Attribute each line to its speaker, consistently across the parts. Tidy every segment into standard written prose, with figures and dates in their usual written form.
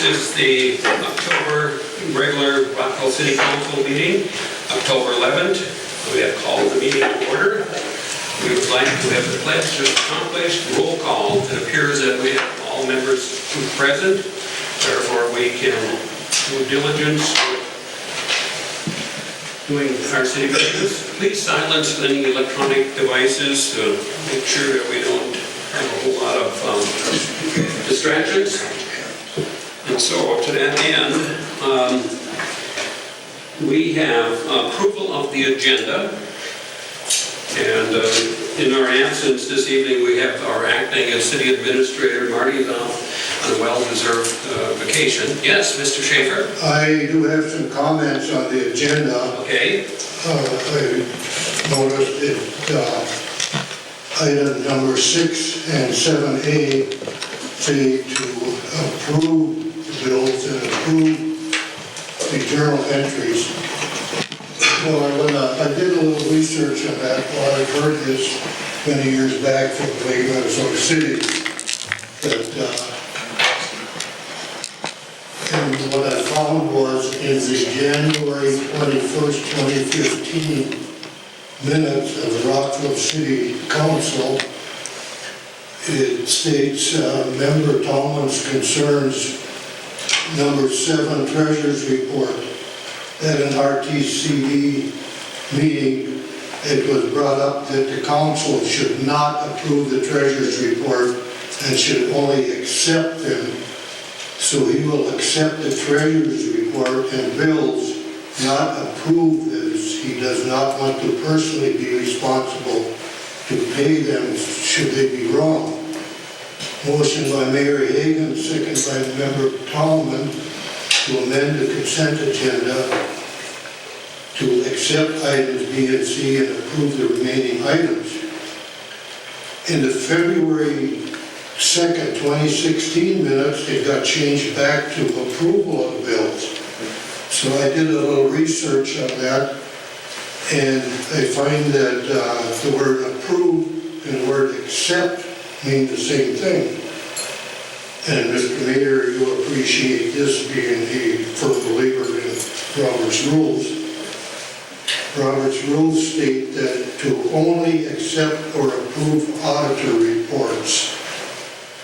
Speaker 1: This is the October regular Rockville City Council meeting, October 11th. We have called the meeting to order. We would like to have the pledge just accomplished. Roll call. It appears that we have all members present. Therefore, we can do diligence doing our city business. Please silence any electronic devices to make sure that we don't have a whole lot of distractions. And so to that end, we have approval of the agenda. And in our absence this evening, we have our acting as city administrator, Marty, on a well-deserved vacation. Yes, Mr. Schaefer?
Speaker 2: I do have some comments on the agenda.
Speaker 1: Okay.
Speaker 2: I noticed that item number 6 and 7A say to approve the bills and approve the journal entries. Well, I did a little research on that. Well, I've heard this many years back from the Lake Minnesota City. And what I found was in the January 21st, 2015 minutes of the Rockville City Council, it states Member Tallman's concerns, number 7, Treasurer's Report. At an RTCD meeting, it was brought up that the council should not approve the treasurer's report and should only accept them. So he will accept the treasurer's report and bills, not approve this. He does not want to personally be responsible to pay them should they be wrong. Motion by Mayor Hagan, second by Member Tallman, to amend the consent agenda to accept items B and C and approve the remaining items. In the February 2nd, 2016 minutes, it got changed back to approval of bills. So I did a little research on that, and I find that the word approve and the word accept mean the same thing. And Mr. Mayor, you'll appreciate this being a firm believer in Robert's rules. Robert's rules state that to only accept or approve auditor reports.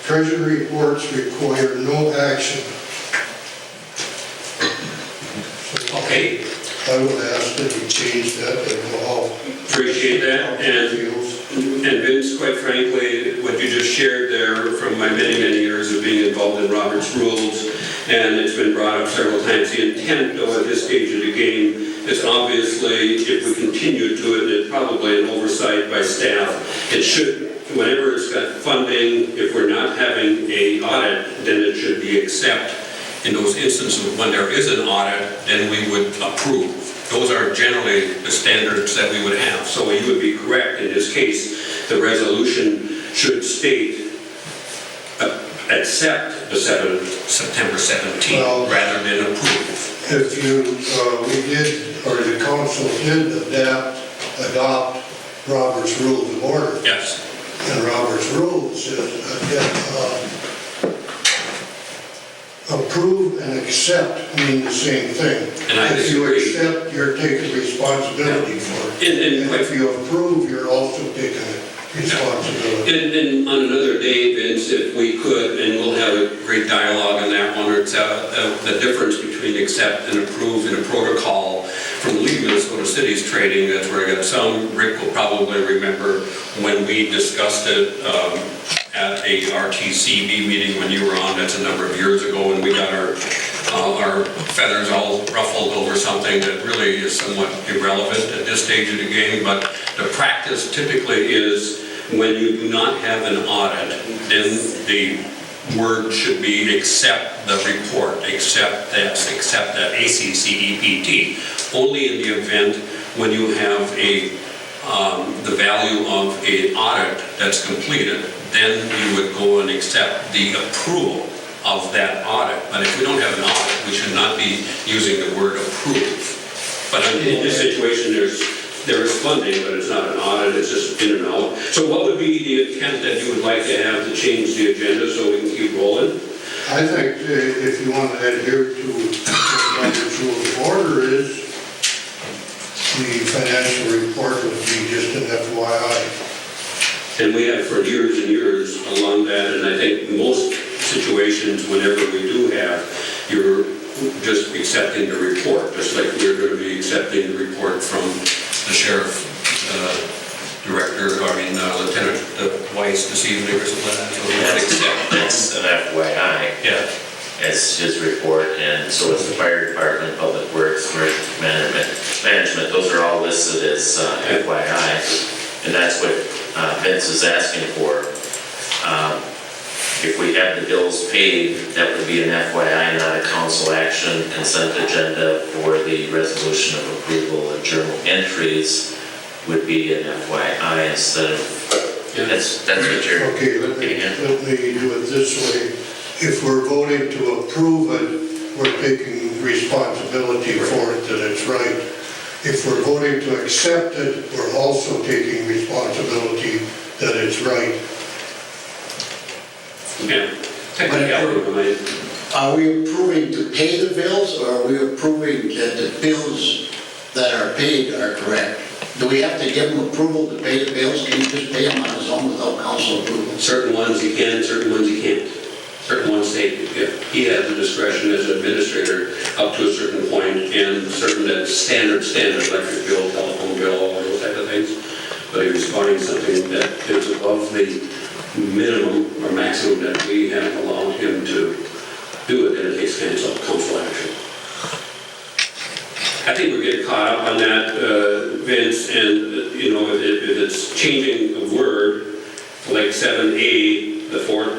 Speaker 2: Treasury reports require no action.
Speaker 1: Okay.
Speaker 2: I would ask that you change that and all.
Speaker 1: Appreciate that. And Vince, quite frankly, what you just shared there from my many, many years of being involved in Robert's rules, and it's been brought up several times, the intent, though, at this stage of the game is obviously, if we continue to it, it's probably an oversight by staff. It should, whenever it's got funding, if we're not having an audit, then it should be accept. In those instances when there is an audit, then we would approve. Those are generally the standards that we would have. So you would be correct. In this case, the resolution should state accept the September 17th rather than approve.
Speaker 2: If you, we did, or the council did adopt Robert's Rules of Order.
Speaker 1: Yes.
Speaker 2: And Robert's Rules says approve and accept mean the same thing.
Speaker 1: And I
Speaker 2: if you
Speaker 1: disagree.
Speaker 2: accept, you're taking responsibility for it. And if you approve, you're also taking responsibility.
Speaker 1: And on another day, Vince, if we could, and we'll have a great dialogue on that one, it's the difference between accept and approve in a protocol from League Minnesota Cities training. That's where I got some. Rick will probably remember when we discussed it at a RTCB meeting when you were on. That's a number of years ago, and we got our feathers all ruffled over something that really is somewhat irrelevant at this stage of the game. But the practice typically is when you do not have an audit, then the word should be accept the report, accept this, accept that, ACCEPT. Only in the event when you have the value of an audit that's completed, then you would go and accept the approval of that audit. But if we don't have an audit, we should not be using the word approve. But in this situation, there is funding, but it's not an audit, it's just in and out. So what would be the intent that you would like to have to change the agenda so we can keep rolling?
Speaker 2: I think if you want to adhere to what Robert's Rule of Order is, the financial report would be just an FYI.
Speaker 1: And we have for years and years along that, and I think most situations, whenever we do have, you're just accepting the report, just like we're going to be accepting the report from the sheriff director, Lieutenant Weiss this evening or something like that. So we have to accept.
Speaker 3: That's an FYI.
Speaker 1: Yeah.
Speaker 3: As his report, and so is the fire department, public works, emergency management. Those are all listed as FYI, and that's what Vince is asking for. If we have the bills paid, that would be an FYI, not a council action. Consent agenda for the resolution of approval of journal entries would be an FYI instead of, that's what you're
Speaker 2: Okay, let me do it this way. If we're voting to approve it, we're taking responsibility for it, that it's right. If we're voting to accept it, we're also taking responsibility that it's right.
Speaker 1: Yeah. Technically,
Speaker 4: Are we approving to pay the bills, or are we approving that the bills that are paid are correct? Do we have to give them approval to pay the bills? Can you just pay them on his own without council approval?
Speaker 1: certain ones you can, certain ones you can't. Certain ones he has the discretion as an administrator up to a certain point, and certain that's standard electric bill, telephone bill, all those type of things. But if he's finding something that is above the minimum or maximum that we have allowed him to do it, then it takes council action. I think we're getting caught up on that, Vince, and if it's changing a word, like 7A, the fourth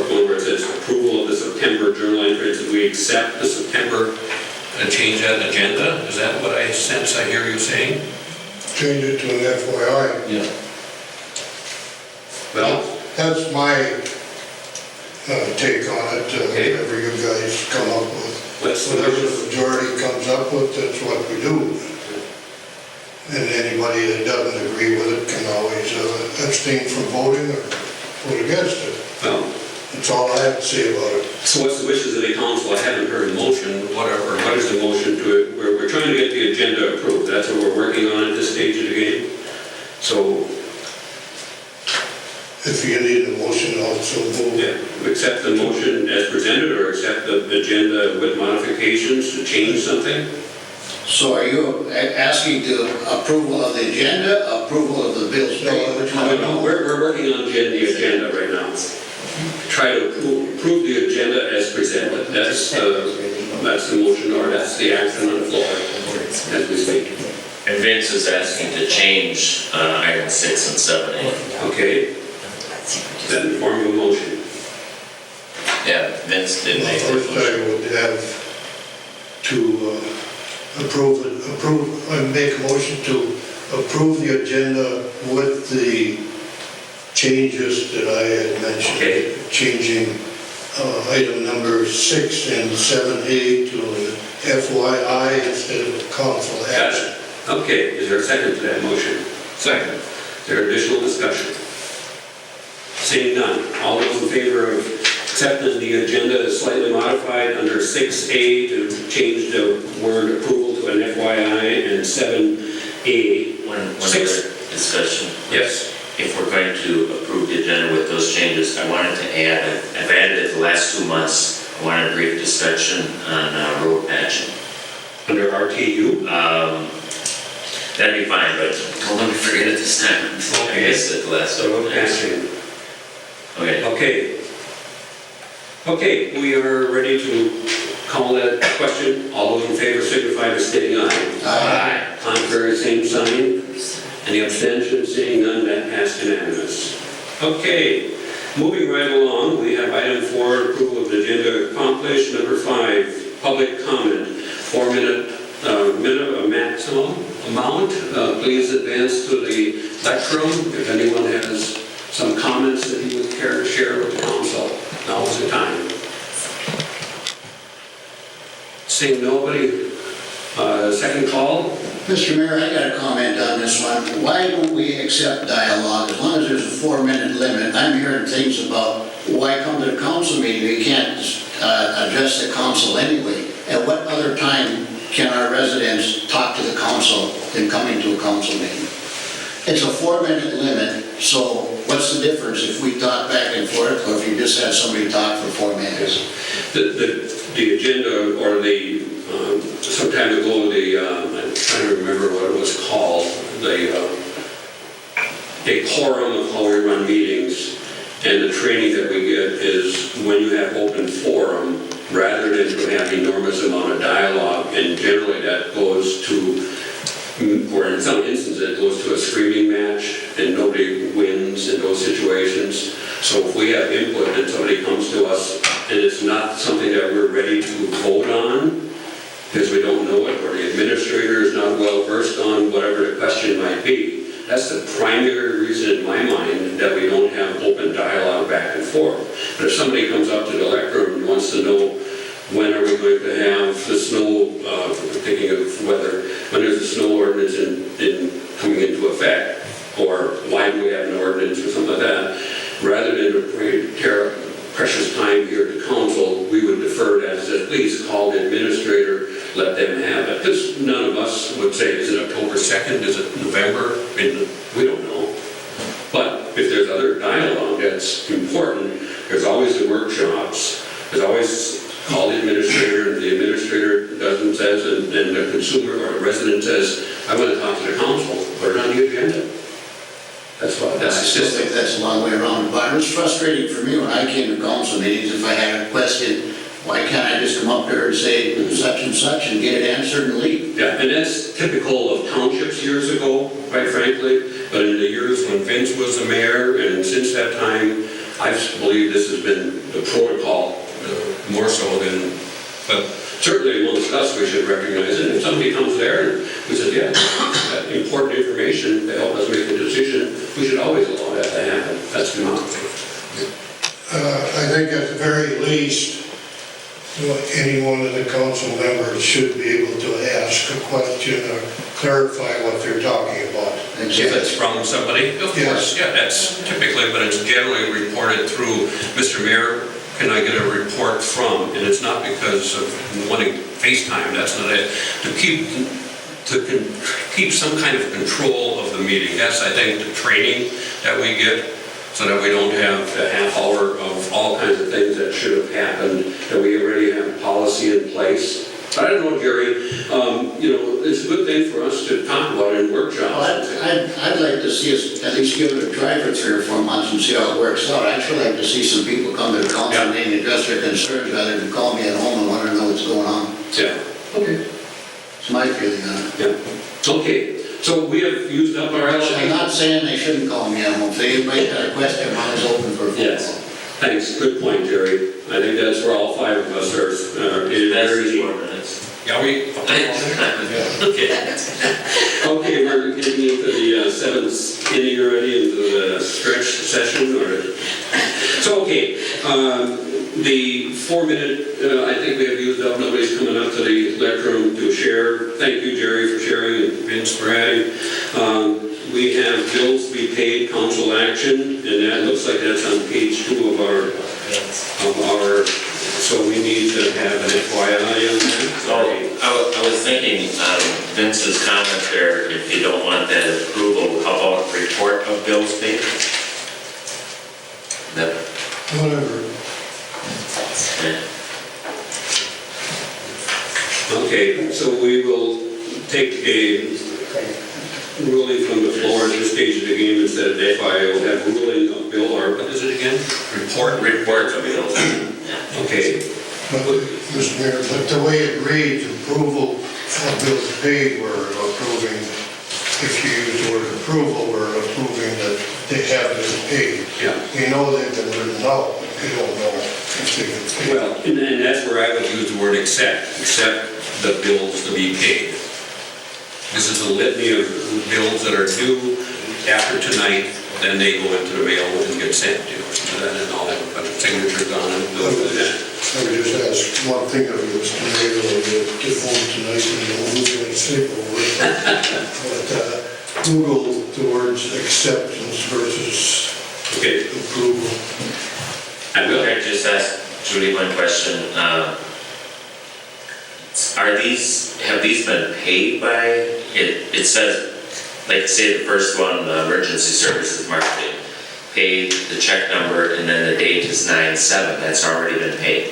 Speaker 1: one where it says approval of the September journal entries, that we accept the September and change that agenda? Is that what I sense I hear you saying?
Speaker 2: Change it to an FYI.
Speaker 1: Yeah. Well,
Speaker 2: That's my take on it,
Speaker 1: Okay.
Speaker 2: whatever you guys come up with.
Speaker 1: let's,
Speaker 2: Whatever the majority comes up with, that's what we do. And anybody that doesn't agree with it can always abstain from voting or vote against it.
Speaker 1: well,
Speaker 2: That's all I have to say about it.
Speaker 1: so what's the wishes of the council? I haven't heard a motion, whatever. What is the motion to it? We're trying to get the agenda approved. That's what we're working on at this stage of the game. So,
Speaker 2: If you need a motion, also move.
Speaker 1: yeah, accept the motion as presented, or accept the agenda with modifications to change something?
Speaker 4: So are you asking to approval of the agenda, approval of the bills paid? Which one?
Speaker 1: No, we're working on the agenda right now. Try to approve the agenda as presented. That's the motion, or that's the action on the floor as we speak.
Speaker 3: And Vince is asking to change item 6 and 7A.
Speaker 1: Okay? Then form of a motion.
Speaker 3: Yeah, Vince did make that
Speaker 2: First,
Speaker 3: motion.
Speaker 2: I would have to I make a motion to approve the agenda with the changes that I had mentioned.
Speaker 1: Okay.
Speaker 2: Changing item number 6 and 7A to an FYI instead of council
Speaker 1: Got
Speaker 2: action.
Speaker 1: it. Okay, is there a second to that motion?
Speaker 3: Second.
Speaker 1: Is there additional discussion? Seeing none, all those in favor of accepting the agenda as slightly modified under 6A to change the word approval to an FYI, and 7A.
Speaker 3: One other
Speaker 1: 6.
Speaker 3: discussion.
Speaker 1: Yes.
Speaker 3: If we're going to approve the agenda with those changes, I wanted to add, I've added it the last 2 months, I wanted a brief discussion on road patching.
Speaker 1: Under RTU?
Speaker 3: That'd be fine, but don't let me forget it this time. I missed it the last
Speaker 1: So,
Speaker 3: couple of days.
Speaker 1: action.
Speaker 3: Okay.
Speaker 1: Okay, we are ready to call that question. All those in favor signify by stating aye.
Speaker 3: Aye.
Speaker 1: Contrary, same sign. Any abstentions? Seeing none, that passed unanimous. Okay, moving right along, we have item 4, approval of the agenda accomplished. Number 5, public comment. 4-minute maximum amount. Please advance to the lectern if anyone has some comments that you would care to share with the council. Now is the time. Seeing nobody, second call.
Speaker 4: Mr. Mayor, I got a comment on this one. Why don't we accept dialogue? As long as there's a 4-minute limit, I'm hearing things about why come to the council meeting? We can't address the council anyway. At what other time can our residents talk to the council than coming to a council meeting? It's a 4-minute limit, so what's the difference if we talk back and forth or if you just have somebody talk for 4 minutes?
Speaker 1: The agenda or some time ago, I'm trying to remember what it was called, a quorum of how we run meetings, and the training that we get is when you have open forum, rather than to have enormous amount of dialogue, and generally that goes to, or in some instances it goes to a screaming match, and nobody wins in those situations. So if we have input and somebody comes to us and it's not something that we're ready to vote on, because we don't know it, or the administrator is not well versed on whatever the question might be, that's the primary reason in my mind that we don't have open dialogue back and forth. But if somebody comes up to the lectern and wants to know when are we going to have the snow, thinking of whether, when is the snow ordinance coming into effect, or why do we have an ordinance or something like that, rather than to tear precious time here to council, we would defer that and say, please call the administrator, let them have it. Because none of us would say, is it October 2nd, is it November? We don't know. But if there's other dialogue that's important, there's always the workshops, there's always call the administrator, and the administrator doesn't says, and the consumer or the resident says, I want to talk to the council, put it on the agenda. That's why,
Speaker 4: I still think that's a long way around, but it was frustrating for me when I came to council meetings. If I had a question, why can't I just come up there and say such and such and get it answered and leave?
Speaker 1: Yeah, and that's typical of townships years ago, quite frankly, but in the years when Vince was the mayor, and since that time, I believe this has been the protocol, more so than, but certainly amongst us, we should recognize it. If somebody comes there and we said, yeah, that important information to help us make a decision, we should always allow that to happen. That's democracy.
Speaker 2: I think at the very least, any one of the council members should be able to ask a question or clarify what they're talking about.
Speaker 1: If it's from somebody, of course, yeah, that's typically, but it's generally reported through Mr. Mayor. Can I get a report from? And it's not because of wanting FaceTime, that's not it. To keep some kind of control of the meeting. That's, I think, the training that we get, so that we don't have a half hour of all kinds of things that should have happened, that we already have policy in place. I don't know, Jerry, it's a good thing for us to talk about it in workshops.
Speaker 4: I'd like to see us at least give it a try for 3 or 4 months and see how it works out. I'd sure like to see some people come to the council meeting and address their concerns rather than call me at home and want to know what's going on.
Speaker 1: Yeah.
Speaker 4: Okay. It's my feeling on it.
Speaker 1: Yeah. Okay. So we have used up our...
Speaker 4: I'm not saying they shouldn't call me at home. If they invite a question, I'm always open for a phone call.
Speaker 1: Yes. Thanks. Good point, Jerry. I think that's where all 5 of us are.
Speaker 3: That's 4 minutes.
Speaker 1: Yeah, we...
Speaker 3: Okay.
Speaker 1: Okay, we're getting into the 7th inning already, into the stretch session. So, okay, the 4-minute, I think we have used up. Nobody's coming up to the lectern to share. Thank you, Jerry, for sharing, and Vince for adding. We have bills to be paid, council action, and that looks like that's on page 2 of our, so we need to have an FYI on that.
Speaker 3: So I was thinking Vince's comment there, if you don't want that approval, how about report of bills paid? That,
Speaker 2: Whatever.
Speaker 1: Okay, so we will take a ruling from the floor at this stage of the game instead of FYI. We'll have ruling of bill, or what is it again? Report of bills. Okay.
Speaker 2: But, Mr. Mayor, but the way it reads, approval of bills paid, we're approving, if you use the word approval, we're approving that they have been paid.
Speaker 1: Yeah.
Speaker 2: We know they've been written out, but we don't know if they've been paid.
Speaker 1: Well, and that's where I would use the word accept the bills to be paid. This is a litany of bills that are due after tonight, then they go into the mail and get sent, and all that, a bunch of signatures on it.
Speaker 2: I would just ask one thing of you, Mr. Mayor, when you get home tonight and you don't lose any sleep over it. But Google the words acceptance versus
Speaker 1: Okay.
Speaker 2: approval.
Speaker 1: I will.
Speaker 3: I just ask Judy one question. Have these been paid by, it says, like say the first one, emergency services marketing, paid the check number and then the date is 9/7, that's already been paid.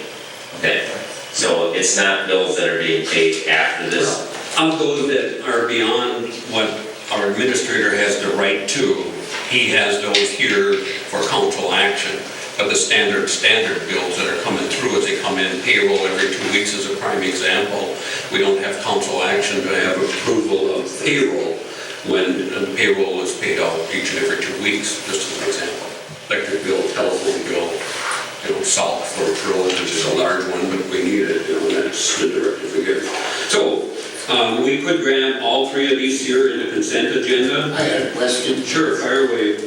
Speaker 3: Okay, so it's not bills that are being paid after this?
Speaker 1: Of those that are beyond what our administrator has the right to, he has those here for council action. But the standard bills that are coming through as they come in, payroll every 2 weeks is a prime example. We don't have council action to have approval of payroll when the payroll is paid out each and every 2 weeks, just as an example. Electric bill, telephone bill, salt for roads, which is a large one, but we need it, that's the directive we give. So, we could grab all three of these here in the consent agenda.
Speaker 4: I got a question.
Speaker 1: Sure, fire away.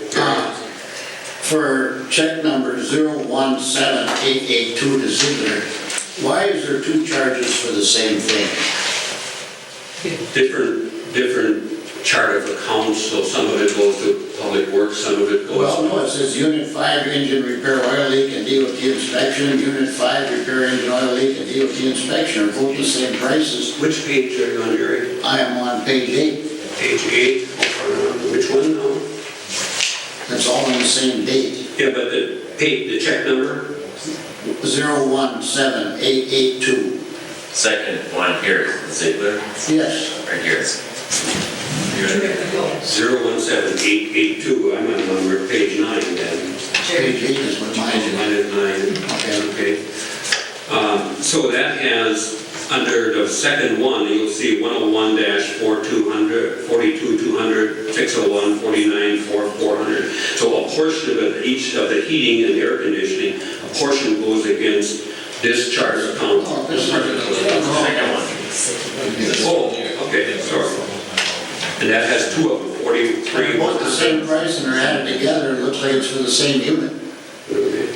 Speaker 4: For check number 017882 to Ziegler, why is there two charges for the same thing?
Speaker 1: Different chart of accounts, so some of it goes to public works, some of it goes.
Speaker 4: Well, no, it says Unit 5 engine repair oil leak and DOT inspection, Unit 5 repair engine oil leak and DOT inspection are both the same prices.
Speaker 1: Which page are you on, Jerry?
Speaker 4: I am on page 8.
Speaker 1: Page 8, which one now?
Speaker 4: That's all on the same date.
Speaker 1: Yeah, but the check number?
Speaker 4: 017882.
Speaker 3: Second one here, Ziegler,
Speaker 4: Yes.
Speaker 3: right here.
Speaker 1: 017882, I'm on number page 9 then.
Speaker 4: Page 8 is what mine is.
Speaker 1: Mine is 9. Okay. So that has, under the second one, you'll see 101-4200, 42200, 601, 49, 4400. So a portion of it, each of the heating and air conditioning, a portion goes against discharge account.
Speaker 4: Oh, this is the
Speaker 3: Second one.
Speaker 1: Oh, okay, sorry. And that has two of them, 43.
Speaker 4: They're both the same price and they're added together, it looks like it's for the same unit.
Speaker 1: Okay.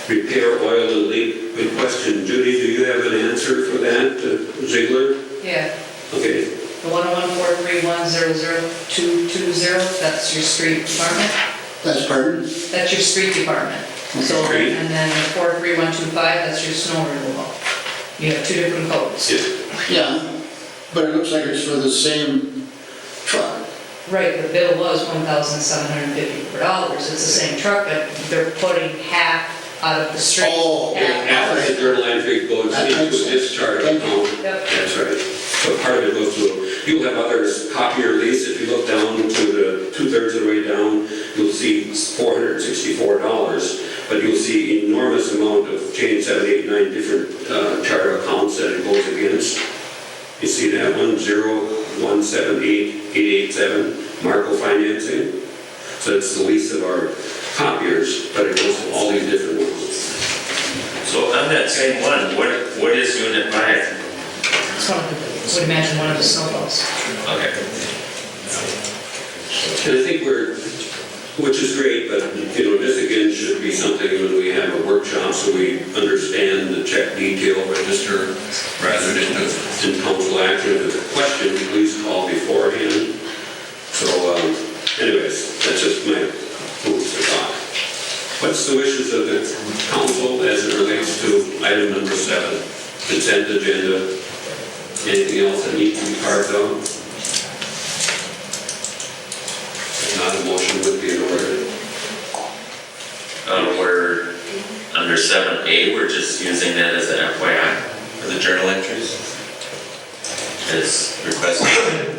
Speaker 1: Repair oil and leak, good question. Judy, do you have an answer for that, Ziegler?
Speaker 5: Yeah,
Speaker 1: Okay,
Speaker 5: the 101-431-00220, that's your street department.
Speaker 4: That's pardon?
Speaker 5: That's your street department. So,
Speaker 1: Street.
Speaker 5: and then the 43125, that's your snow removal. You have two different codes.
Speaker 4: Yeah, but it looks like it's for the same truck.
Speaker 5: Right, the bill was $1,754. It's the same truck, but they're putting half out of the street.
Speaker 4: Oh, okay.
Speaker 5: half out
Speaker 1: half of the journal entry goes
Speaker 4: That
Speaker 1: into
Speaker 4: makes sense.
Speaker 1: discharge
Speaker 4: Thank you.
Speaker 1: account.
Speaker 5: Yep.
Speaker 1: That's right. So part of it goes to, you'll have others, copier lease, if you look down to the 2/3 of the way down, you'll see $464, but you'll see enormous amount of change, 7, 8, 9 different charter accounts that it goes against. You see that one, 0178887, Marco Financing. So it's the lease of our copiers, but it goes to all these different ones.
Speaker 3: So on that same one, what is unit 5?
Speaker 5: It's one of the, would imagine one of the snowballs.
Speaker 3: Okay.
Speaker 1: And I think which is great, but, this again should be something when we have a workshop, so we understand the check detail register rather than in council action. If there's a question, please call beforehand. So, anyways, that's just my food for thought. What's the wishes of the council as it relates to item number 7, consent agenda? Anything else that needs to be carved out? If not, a motion would be in order.
Speaker 3: We're under 7A, we're just using that as an FYI for the journal entries. As requested.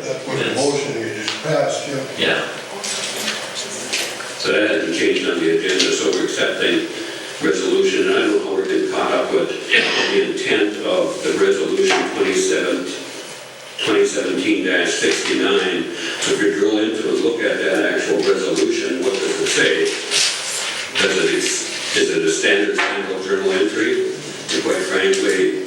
Speaker 2: That was the motion you just passed, yeah.
Speaker 3: Yeah.
Speaker 1: So that hasn't changed on the agenda, so we're accepting resolution. I don't know how we're getting caught up with the intent of the resolution 2017-69. So if you drill into and look at that actual resolution, what does it say? Is it a standard single journal entry? And quite frankly,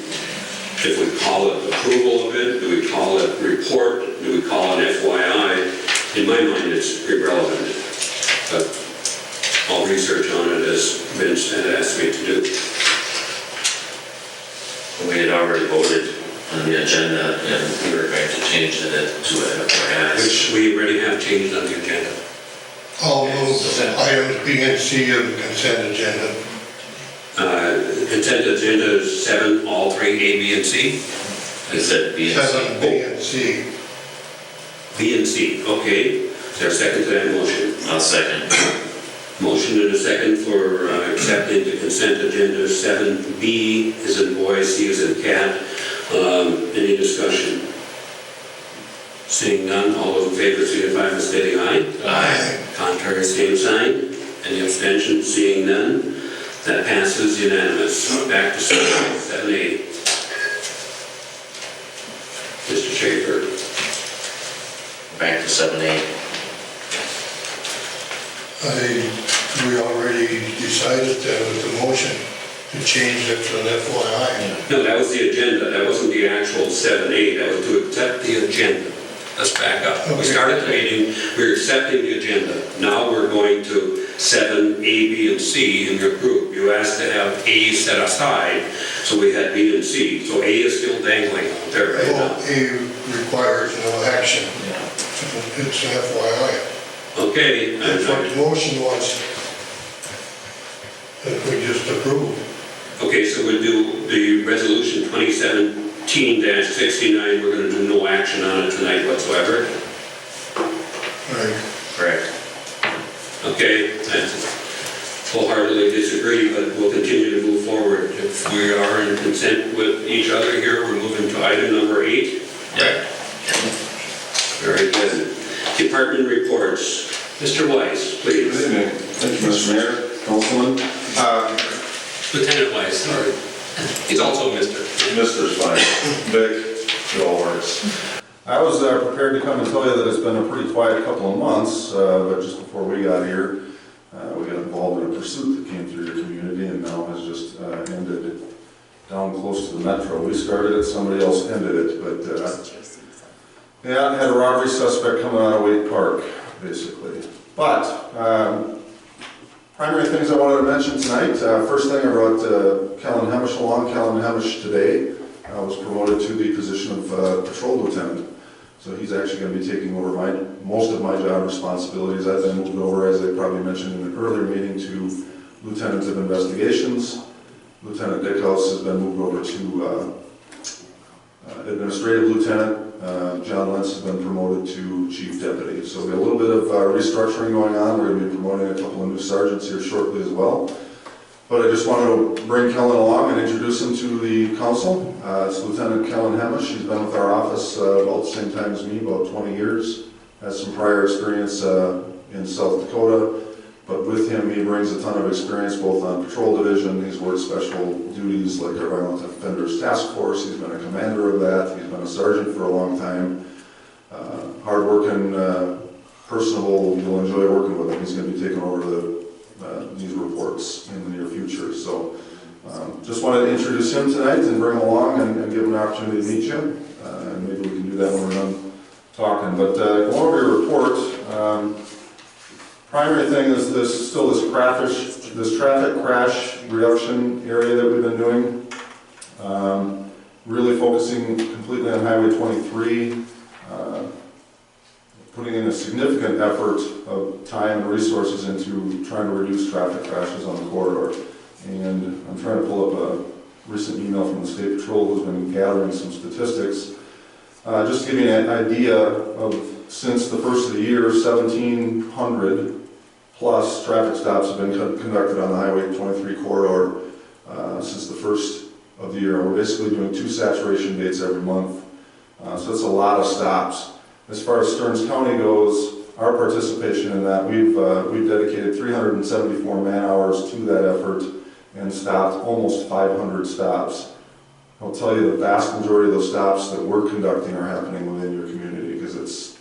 Speaker 1: if we call it approval of it, do we call it report, do we call it FYI? In my mind, it's irrelevant. But I'll research on it as Vince had asked me to do.
Speaker 3: We had already voted on the agenda and we were going to change it to an FYI.
Speaker 1: Which we already have changed on the agenda.
Speaker 2: I'll move items B and C of the consent agenda.
Speaker 1: Consent agenda is 7, all 3, A, B, and C?
Speaker 3: Is it B and C?
Speaker 2: 7, B, and C.
Speaker 1: B and C, okay. Is there a second to that motion?
Speaker 3: I'll second.
Speaker 1: Motion and a second for accepting the consent agenda 7B is in boy, C is in cat. Any discussion? Seeing none, all those in favor signify by stating aye.
Speaker 3: Aye.
Speaker 1: Contrary, same sign. Any abstentions? Seeing none, that passes unanimous. Back to 7A. Mr. Schaefer.
Speaker 3: Back to 7A.
Speaker 2: We already decided that with the motion to change it to an FYI.
Speaker 1: No, that was the agenda, that wasn't the actual 7A, that was to accept the agenda. Let's back up. We
Speaker 2: Okay.
Speaker 1: started the meeting, we were accepting the agenda. Now we're going to 7A, B, and C in your group. You asked to have A set aside, so we had B and C. So A is still dangling out there right
Speaker 2: Well,
Speaker 1: now.
Speaker 2: A requires no action. It's an FYI.
Speaker 1: Okay,
Speaker 2: That's what the motion was. That we just approved.
Speaker 1: okay, so we'll do the resolution 2017-69. We're going to do no action on it tonight whatsoever.
Speaker 2: Right.
Speaker 3: Correct.
Speaker 1: Okay, I wholeheartedly disagree, but we'll continue to move forward. If we are in consent with each other here, we're moving to item number 8.
Speaker 3: Yep.
Speaker 1: Very good. Department reports. Mr. Weiss, please.
Speaker 6: Good evening. Thank you, Mr. Mayor, Councilman.
Speaker 1: Lieutenant Weiss, sorry. He's also Mr.
Speaker 6: Mr.'s fine. Vic, it all works. I was prepared to come and tell you that it's been a pretty quiet couple of months, but just before we got here, we got involved in a pursuit that came through your community and now has just ended down close to the metro. We started it, somebody else ended it, but yeah, I had a robbery suspect coming out of Wake Park, basically. But primary things I wanted to mention tonight. First thing, I brought Kellen Hemish along. Kellen Hemish today was promoted to the position of patrol lieutenant. So he's actually going to be taking over most of my job responsibilities. I've been moved over, as I probably mentioned in an earlier meeting, to Lieutenant of Investigations. Lieutenant Dickhouse has been moved over to Administrative Lieutenant. John Lentz has been promoted to Chief Deputy. So we have a little bit of restructuring going on. We're going to be promoting a couple of new sergeants here shortly as well. But I just wanted to bring Kellen along and introduce him to the council. It's Lieutenant Kellen Hemish. He's been with our office about the same time as me, about 20 years. Has some prior experience in South Dakota. But with him, he brings a ton of experience both on patrol division. He's worked special duties like our Violent Offenders Task Force. He's been a commander of that. He's been a sergeant for a long time. Hard-working, personable. You'll enjoy working with him. He's going to be taking over these reports in the near future. So just wanted to introduce him tonight and bring him along and give him an opportunity to meet you. And maybe we can do that when we're done talking. But going over your report, primary thing is this traffic crash reduction area that we've been doing. Really focusing completely on Highway 23, putting in a significant effort of time and resources into trying to reduce traffic crashes on the corridor. And I'm trying to pull up a recent email from the State Patrol who's been gathering some statistics. Just to give you an idea of, since the first of the year, 1,700 plus traffic stops have been conducted on the Highway 23 corridor since the first of the year. We're basically doing 2 saturation dates every month. So it's a lot of stops. As far as Stearns County goes, our participation in that, we've dedicated 374 man-hours to that effort and stopped almost 500 stops. I'll tell you the vast majority of those stops that we're conducting are happening within your community because it's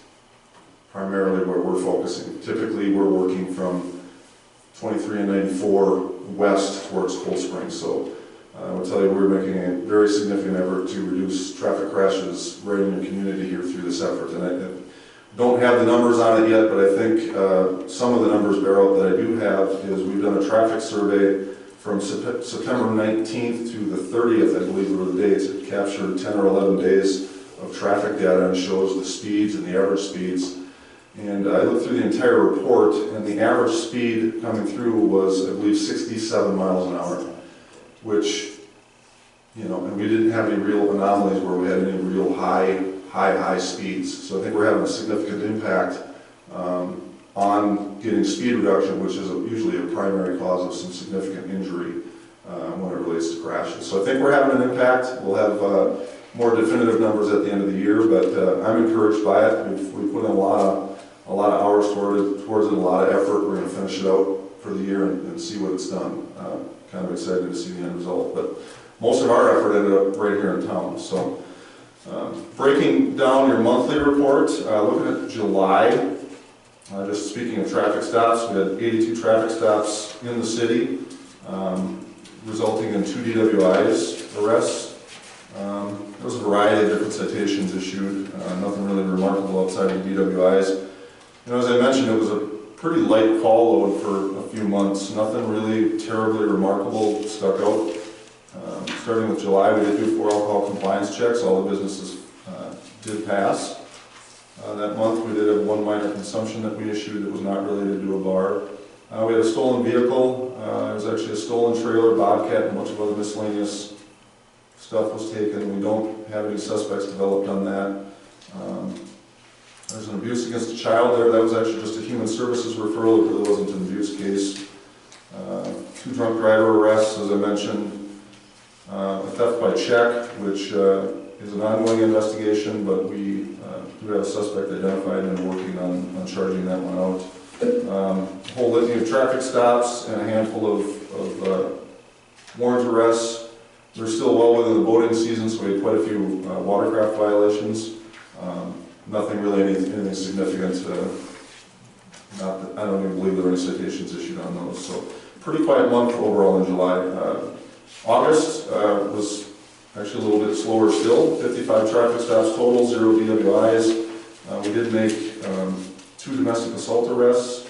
Speaker 6: primarily where we're focusing. Typically, we're working from 23 and 94 west towards Cold Springs. So I will tell you we're making a very significant effort to reduce traffic crashes right in your community here through this effort. And I don't have the numbers on it yet, but I think some of the numbers bear out that I do have is we've done a traffic survey from September 19th to the 30th, I believe were the dates. It captured 10 or 11 days of traffic data and shows the speeds and the average speeds. And I looked through the entire report, and the average speed coming through was, I believe, 67 miles an hour. which, and we didn't have any real anomalies where we had any real high speeds. So I think we're having a significant impact on getting speed reduction, which is usually a primary cause of some significant injury when it relates to crashes. So I think we're having an impact. We'll have more definitive numbers at the end of the year, but I'm encouraged by it. We've put in a lot of hours towards it, a lot of effort. We're going to finish it out for the year and see what it's done. Kind of excited to see the end result, but most of our effort ended up right here in town. So breaking down your monthly report, looking at July, just speaking of traffic stops, we had 82 traffic stops in the city, resulting in 2 DWIs arrests. There was a variety of different citations issued, nothing really remarkable outside of the DWIs. As I mentioned, it was a pretty light call load for a few months, nothing really terribly remarkable stuck out. Starting with July, we did do 4 alcohol compliance checks. All the businesses did pass. That month, we did have 1 minor consumption that we issued that was not related to a bar. We had a stolen vehicle. It was actually a stolen trailer, Bobcat, and a bunch of other miscellaneous stuff was taken. We don't have any suspects developed on that. There's an abuse against a child there. That was actually just a human services referral. It really wasn't an abuse case. 2 drunk driver arrests, as I mentioned. A theft by check, which is an ongoing investigation, but we do have a suspect identified and working on charging that one out. A whole litany of traffic stops and a handful of warrant arrests. They're still well within the boating season, so we had quite a few watercraft violations. Nothing really anything significant. I don't even believe there were any citations issued on those. So pretty quiet month overall in July. August was actually a little bit slower still. 55 traffic stops total, 0 DWIs. We did make 2 domestic assault arrests.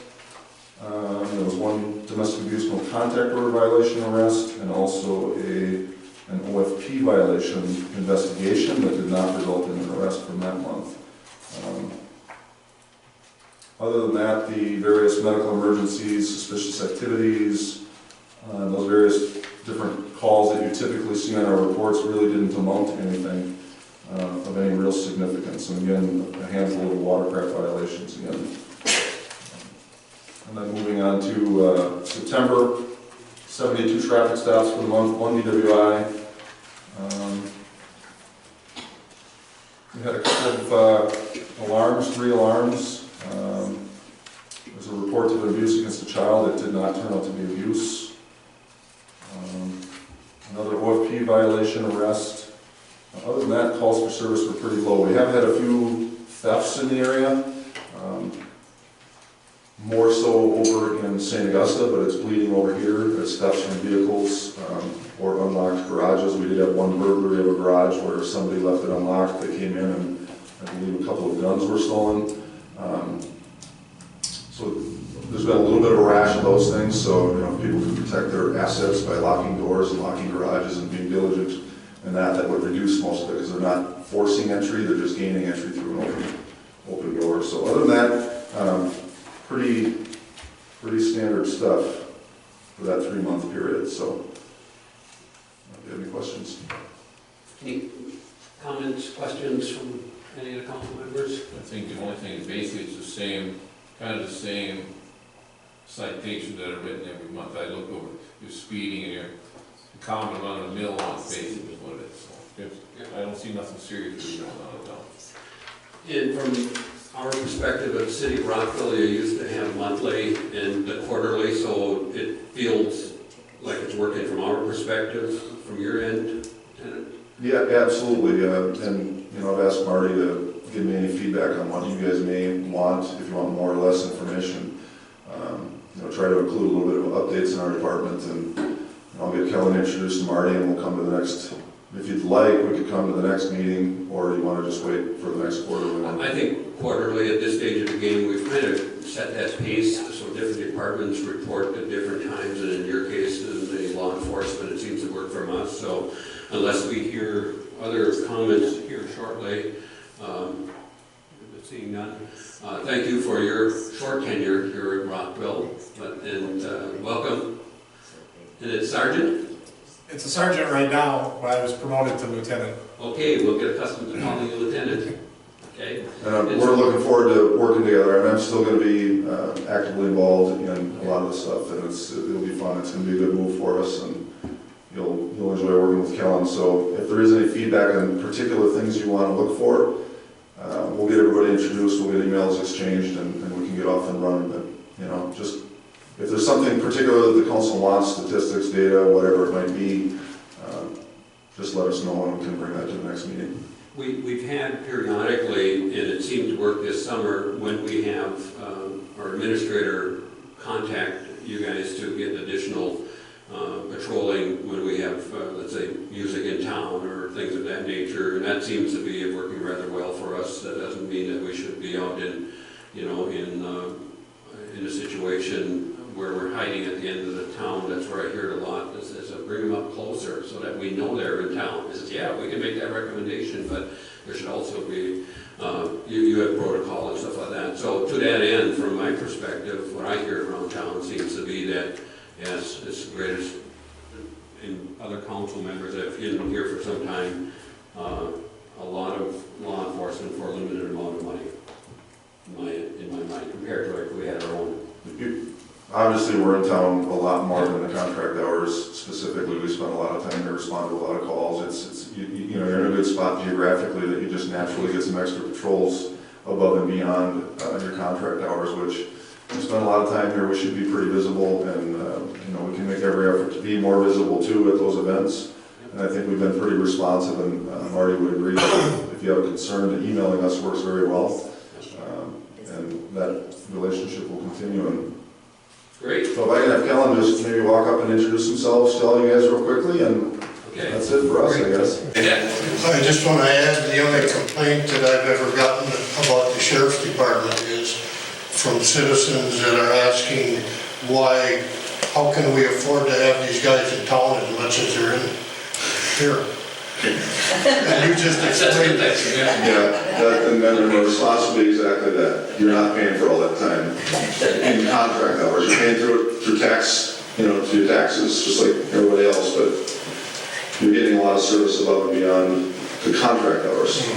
Speaker 6: There was 1 domestic abuse no contact order violation arrest, and also an OFP violation investigation that did not result in an arrest from that month. Other than that, the various medical emergencies, suspicious activities, those various different calls that you typically see on our reports really didn't amount to anything of any real significance. And again, a handful of watercraft violations again. And then moving on to September, 72 traffic stops for the month, 1 DWI. We had a couple of alarms, 3 alarms. There was a report of abuse against a child that did not turn out to be abuse. Another OFP violation arrest. Other than that, calls for service were pretty low. We have had a few thefts in the area, more so over in St. Augusta, but it's bleeding over here. It's thefts from vehicles or unlocked garages. We did have 1 burglary of a garage where somebody left it unlocked. They came in and I believe a couple of guns were stolen. So there's been a little bit of a rash of those things, so people can protect their assets by locking doors and locking garages and being diligent, and that would reduce most of it because they're not forcing entry, they're just gaining entry through an open door. So other than that, pretty standard stuff for that 3-month period. So, do you have any questions?
Speaker 1: Any comments, questions from any of the council members?
Speaker 7: I think the only thing is basically it's the same, kind of the same citations that are written every month. I look over your speeding and your common run of the mill on basically is what it is. So I don't see nothing serious going on at all.
Speaker 1: And from our perspective at the city of Rockville, you used to have monthly and quarterly, so it feels like it's working from our perspective, from your end, Lieutenant?
Speaker 6: Yeah, absolutely. And I've asked Marty to give me any feedback on what you guys may want, if you want more or less information. Try to include a little bit of updates in our department, and I'll get Kellen introduced to Marty, and we'll come to the next. If you'd like, we could come to the next meeting, or you want to just wait for the next quarterly one?
Speaker 1: I think quarterly at this stage of the game, we've kind of set that pace, so different departments report at different times, and in your case, the law enforcement, it seems to work from us. So unless we hear other comments here shortly, seeing none, thank you for your short tenure here at Rockville, and welcome. And it's Sergeant?
Speaker 8: It's a sergeant right now, but I was promoted to lieutenant.
Speaker 1: Okay, we'll get accustomed to calling you lieutenant, okay?
Speaker 6: And we're looking forward to working together, and I'm still gonna be actively involved in a lot of the stuff, and it'll be fun, it's gonna be a good move for us, and you'll enjoy working with Kellen. So if there is any feedback on particular things you wanna look for, we'll get everybody introduced, we'll get emails exchanged, and we can get off and running, but, you know, just, if there's something particular that the council wants, statistics, data, whatever it might be, just let us know and we can bring that to the next meeting.
Speaker 1: We've had periodically, and it seemed to work this summer, when we have our administrator contact you guys to get additional patrolling when we have, let's say, music in town or things of that nature, and that seems to be working rather well for us. That doesn't mean that we should be out in, you know, in a situation where we're hiding at the end of the town. That's where I hear it a lot, is bring them up closer so that we know they're in town. Is, yeah, we can make that recommendation, but there should also be, you have protocol and stuff like that. So to that end, from my perspective, what I hear around town seems to be that, yes, it's great as in other council members that have been here for some time, a lot of law enforcement for a limited amount of money, in my mind, compared to if we had our own.
Speaker 6: Obviously, we're in town a lot more than the contract hours. Specifically, we spend a lot of time to respond to a lot of calls. You know, you're in a good spot geographically that you just naturally get some extra patrols above and beyond your contract hours, which we spend a lot of time here. We should be pretty visible, and you know, we can make every effort to be more visible too at those events. And I think we've been pretty responsive, and Marty would agree that if you have a concern, emailing us works very well, and that relationship will continue. And
Speaker 1: great.
Speaker 6: so if I can have Kellen just maybe walk up and introduce himself to all you guys real quickly, and that's it for us, I guess.
Speaker 1: Yeah.
Speaker 2: I just want to add, the only complaint that I've ever gotten about the sheriff's department is from citizens that are asking why, how can we afford to have these guys in town as much as they're in here? And you just explained that.
Speaker 6: Yeah, and then the response will be exactly that. You're not paying for all that time in contract hours. You're paying through tax, you know, through taxes, just like everybody else, but you're getting a lot of service above and beyond the contract hours,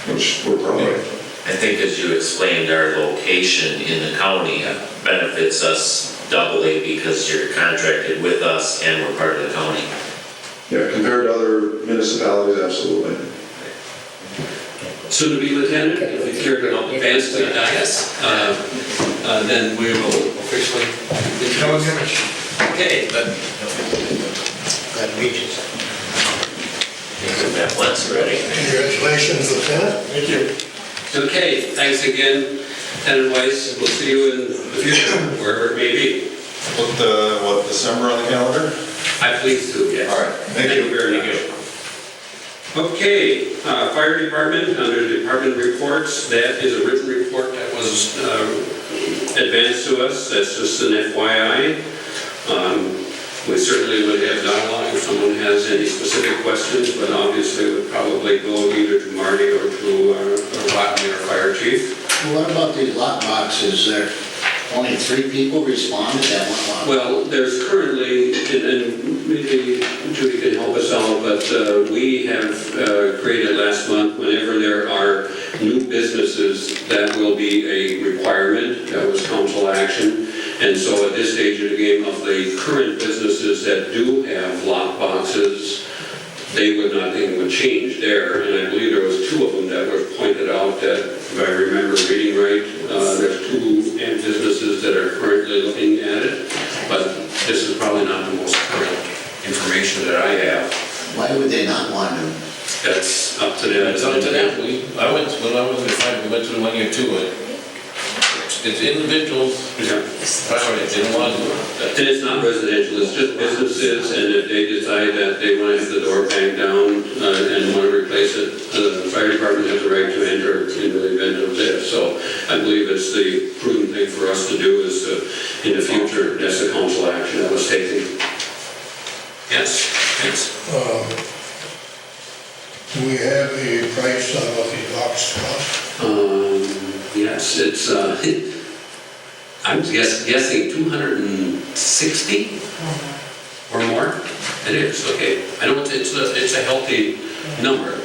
Speaker 6: which we're proud of.
Speaker 3: I think as you explained, our location in the county benefits us doubly because you're contracted with us and we're part of the county.
Speaker 6: Yeah, compared to other municipalities, absolutely.
Speaker 1: Soon to be lieutenant, if you care to advance to the dais, then we will officially introduce. Okay.
Speaker 4: Glad to meet you.
Speaker 3: That once ready.
Speaker 2: Congratulations, Lieutenant.
Speaker 8: Thank you.
Speaker 1: Okay, thanks again, Lieutenant Weiss. We'll see you in the future, wherever it may be.
Speaker 9: Put December on the calendar?
Speaker 1: I please do, yes.
Speaker 9: All right, thank you.
Speaker 1: Very much. Okay, fire department, under department reports, that is a written report that was advanced to us. That's just an FYI. We certainly would have dialogue if someone has any specific questions, but obviously would probably go either to Marty or to Rodney, our fire chief.
Speaker 4: Well, what about these lot boxes there? Only 3 people responded to that one lot?
Speaker 1: Well, there's currently, and maybe Judy can help us out, but we have created last month, whenever there are new businesses, that will be a requirement. That was council action. And so at this stage of the game, of the current businesses that do have lot boxes, they would not think it would change there. And I believe there was 2 of them that were pointed out that, if I remember reading right, there's 2 businesses that are currently looking at it. But this is probably not the most current information that I have.
Speaker 4: Why would they not want to?
Speaker 1: That's up to them.
Speaker 7: It's up to them. When I went to we went through 1 year too. It's individuals,
Speaker 1: Yeah.
Speaker 7: priority, they don't want to do it.
Speaker 1: And it's not residential, it's just businesses, and if they decide that they want to have the door banged down and want to replace it, the fire department has the right to enter in the event of this. So I believe it's the prudent thing for us to do is to, in the future, that's the council action that was taken. Yes, thanks.
Speaker 2: Do we have a price on what these boxes cost?
Speaker 1: Yes, it's, I'm guessing 260 or more. It is, okay. I know it's a healthy number,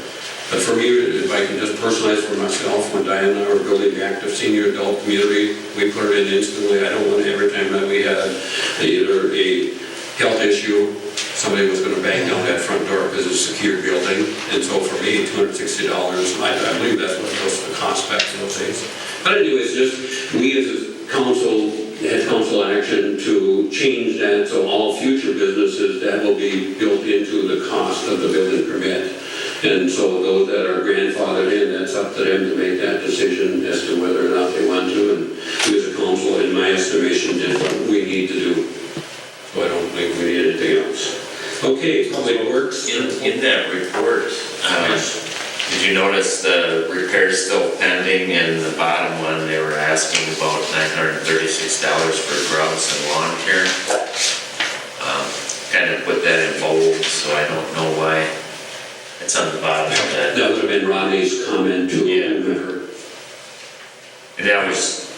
Speaker 1: but for me, if I can just personalize for myself, when Diane and I were building the active senior adult community, we put it in instantly. I don't want every time that we had either a health issue, somebody was gonna bang down that front door because it's a secured building. And so for me, $260, I believe that's what it was the cost back in those days. But anyways, just we as a council had council action to change that, so all future businesses, that will be built into the cost of the building permit. And so those that are grandfathered in, that's up to them to make that decision as to whether or not they want to. And we as a council, in my estimation, did what we need to do. So I don't think we need anything else. Okay, Public Works.
Speaker 3: In that report, did you notice the repairs still pending? And the bottom one, they were asking about $936 for grubs and lawn care. Kind of put that in bold, so I don't know why it's on the bottom of that.
Speaker 1: That would have been Ronnie's comment too.
Speaker 3: Yeah.
Speaker 1: Remember.
Speaker 3: And that was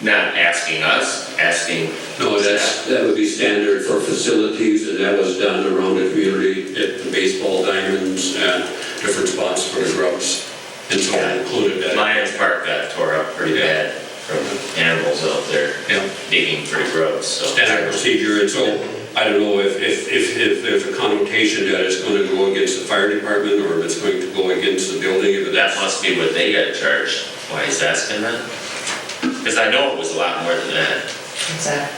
Speaker 3: not asking us, asking.
Speaker 1: No, that would be standard for facilities, and that was done around the community at the baseball diamonds and different spots for the grubs. And so I included that.
Speaker 3: Lions Park got tore up pretty bad from animals out there
Speaker 1: Yeah.
Speaker 3: digging for grubs, so.
Speaker 1: Standard procedure, and so I don't know if there's a connotation that it's going to go against the fire department or if it's going to go against the building. But
Speaker 3: That must be what they got charged. Why he's asking that? Because I know it was a lot more than that.
Speaker 5: What's that?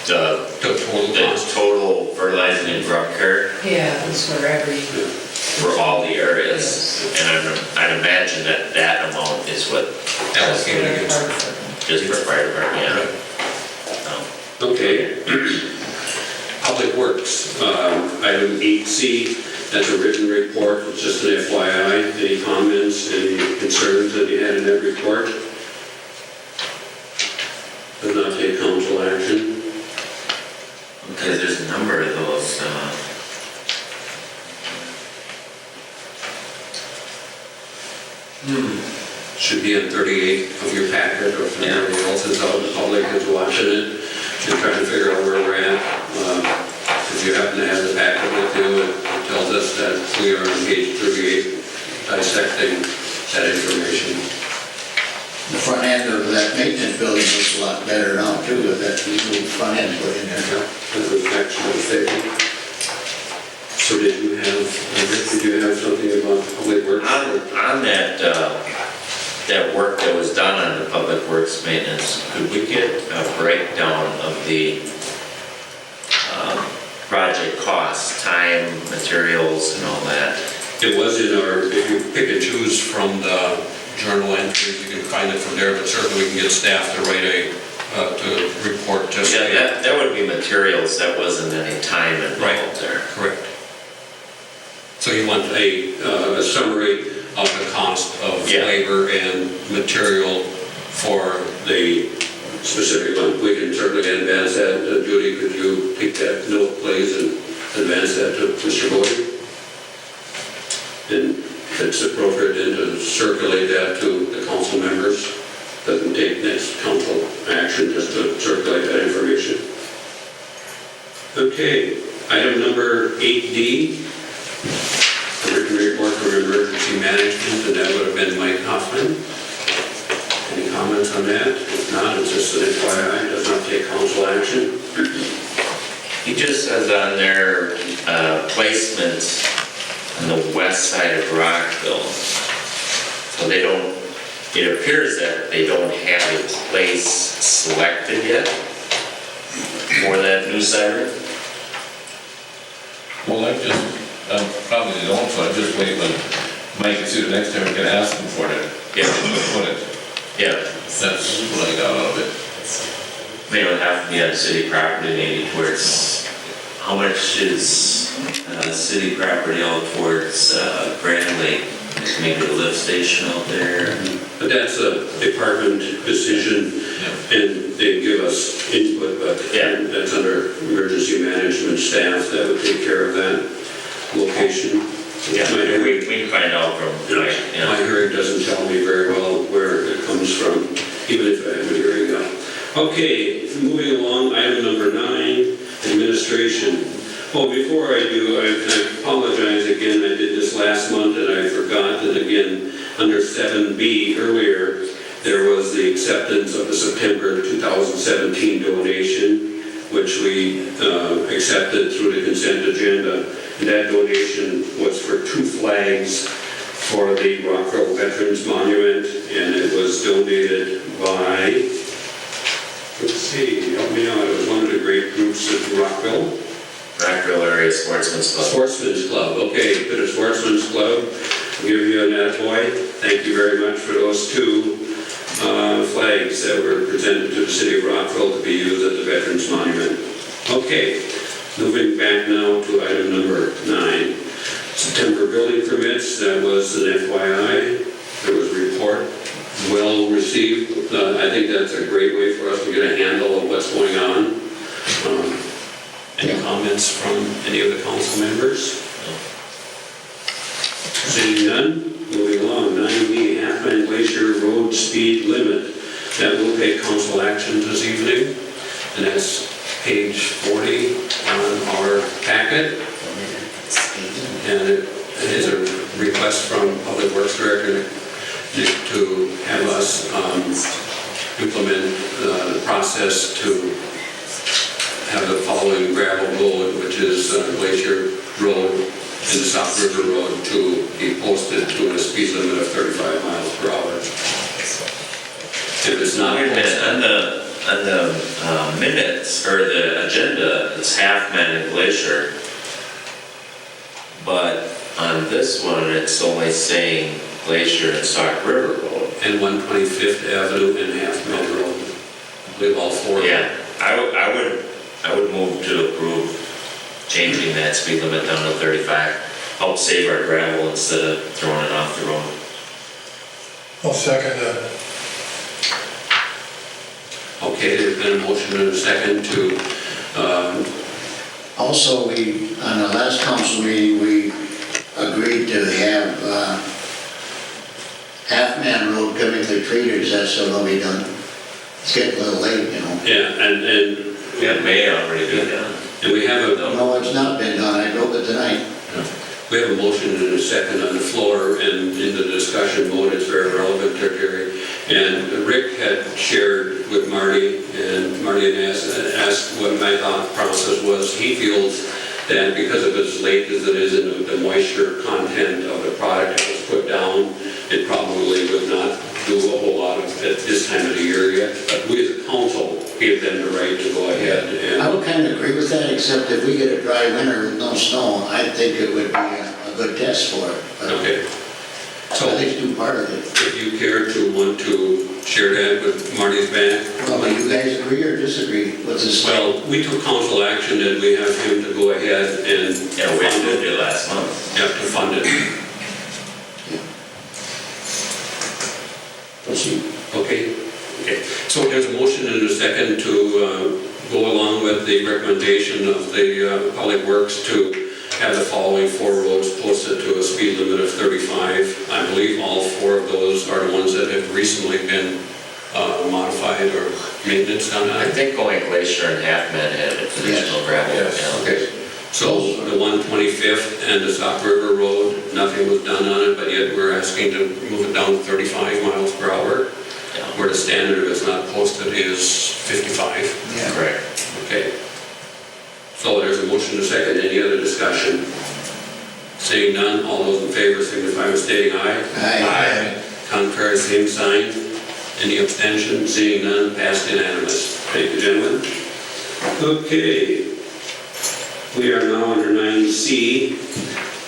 Speaker 3: The
Speaker 1: total cost.
Speaker 3: total fertilizing and grub care
Speaker 5: Yeah, it's for every.
Speaker 3: for all the areas. And I'd imagine that amount is what
Speaker 1: Allocated against.
Speaker 3: just for fire department, yeah.
Speaker 1: Okay. Public Works, item 8C, that's a written report, it's just an FYI. Any comments, any concerns that you had in that report? Does not take council action.
Speaker 3: Because there's a number of those,
Speaker 1: Should be in 38 of your packet, or if anybody else is out in the public is watching it, and trying to figure out where we're at. If you happen to have the packet with you, it tells us that we are on page 38 dissecting that information.
Speaker 4: The front end of that maintenance building looks a lot better now too, with that new front end put in there.
Speaker 1: That was actually statement. So did you have something about Public Works?
Speaker 3: on that work that was done on the public works maintenance, could we get a breakdown of the project costs, time, materials, and all that?
Speaker 1: It was in our, if you pick and choose from the journal entries, you can find it from there, but certainly we can get staff to write to report just.
Speaker 3: Yeah, that would be materials, that wasn't any time involved there.
Speaker 1: Correct. So you want a summary of the cost of
Speaker 3: Yeah.
Speaker 1: labor and material for the specific one. We can certainly advance that. Judy, could you take that note, please, and advance that to Mr. Bodie? And if it's appropriate, then to circulate that to the council members. Doesn't take next council action, just to circulate that information. Okay, item number 8D. A written report for emergency management, and that would have been Mike Hoffman. Any comments on that? If not, it's just an FYI, does not take council action.
Speaker 3: He just says on their placement on the west side of Rockville. So they don't, it appears that they don't have a place selected yet for that new siren.
Speaker 7: Well, probably they don't, so I just wait when Mike gets here next time, we can ask him for it.
Speaker 3: Yeah.
Speaker 7: Put it.
Speaker 3: Yeah.
Speaker 7: That's what I got out of it.
Speaker 3: Maybe it would have to be on city property, maybe towards, how much is city property out towards Grand Lake? Maybe a lift station out there.
Speaker 1: But that's a department decision, and they give us input, but that's under emergency management staff that would take care of that location.
Speaker 3: Yeah, we can find out from Mike. Yeah.
Speaker 1: My hearing doesn't tell me very well where it comes from, even if I have a hearing now. Okay, moving along, item number 9, administration. Well, before I do, I apologize again, I did this last month and I forgot that again, under 7B earlier, there was the acceptance of the September 2017 donation, which we accepted through the consent agenda. And that donation was for 2 flags for the Rockville Veterans Monument, and it was donated by, let's see, help me out, it was one of the great groups at Rockville.
Speaker 3: Rockville Area Sportsman's Club.
Speaker 1: Sportsman's Club, okay, bit of Sportsman's Club. I'll give you an attaboy. Thank you very much for those 2 flags that were presented to the city of Rockville to be used at the Veterans Monument. Okay, moving back now to item number 9. September building permits, that was an FYI. There was a report, well received. I think that's a great way for us to get a handle of what's going on. Any comments from any of the council members? Seeing none, moving along. 9B, Halfman Glacier Road speed limit. That will take council action this evening, and that's page 40 on our packet. And it is a request from Public Works Director Nick to have us implement the process to have the following gravel road, which is Glacier Road and the South River Road, to be posted to a speed limit of 35 miles per hour. If it's not
Speaker 3: Wait a minute,
Speaker 1: posted,
Speaker 3: on the minutes, or the agenda, it's Halfman and Glacier. But on this one, it's only saying Glacier and Sauk River Road.
Speaker 1: and 125th Avenue and Half Mill Road. I believe all 4 of them.
Speaker 3: Yeah, I would move to approve changing that speed limit down to 35. Help save our gravel instead of throwing it off the road.
Speaker 2: I'll second that.
Speaker 1: Okay, there's been a motion and a second to,
Speaker 4: Also, on the last council meeting, we agreed to have Half-Man Road chemically treated. Is that still going to be done? It's getting a little late, you know.
Speaker 1: yeah, and
Speaker 3: That may already be done.
Speaker 1: and we have a,
Speaker 4: No, it's not been done. I drove it tonight.
Speaker 1: we have a motion and a second on the floor, and in the discussion mode, it's very relevant to Jerry. And Rick had shared with Marty, and Marty had asked what my thought process was. He feels that because of as late as it is in the moisture content of the product that was put down, it probably would not do a whole lot of at this time of the year yet. But we as a council gave them the right to go ahead and.
Speaker 4: I would kind of agree with that, except if we get a dry winter with no snow, I think it would be a good test for it. But
Speaker 1: Okay. So
Speaker 4: at least do part of it.
Speaker 1: if you care to want to share that with Marty's back.
Speaker 4: Well, do you guys agree or disagree with this?
Speaker 1: Well, we took council action and we have him to go ahead and.
Speaker 3: Yeah, we did it last month.
Speaker 1: Yeah, to fund it.
Speaker 4: Proceed.
Speaker 1: Okay. So there's a motion and a second to go along with the recommendation of the Public Works to have the following 4 roads posted to a speed limit of 35. I believe all 4 of those are the ones that have recently been modified or maintenance done on.
Speaker 3: I think only Glacier and Halfman had additional gravel.
Speaker 1: Yes.
Speaker 3: Yeah.
Speaker 1: Okay. So the 125th and the South River Road, nothing was done on it, but yet we're asking to move it down to 35 miles per hour,
Speaker 3: Yeah.
Speaker 1: where the standard if it's not posted is 55.
Speaker 4: Yeah.
Speaker 3: Correct.
Speaker 1: Okay. So there's a motion to second. Any other discussion? Seeing none, all those in favor signify by stating aye.
Speaker 4: Aye.
Speaker 1: Contrary, same sign. Any abstention? Seeing none, passed unanimous. Thank you, gentlemen. Okay. We are now under 9C,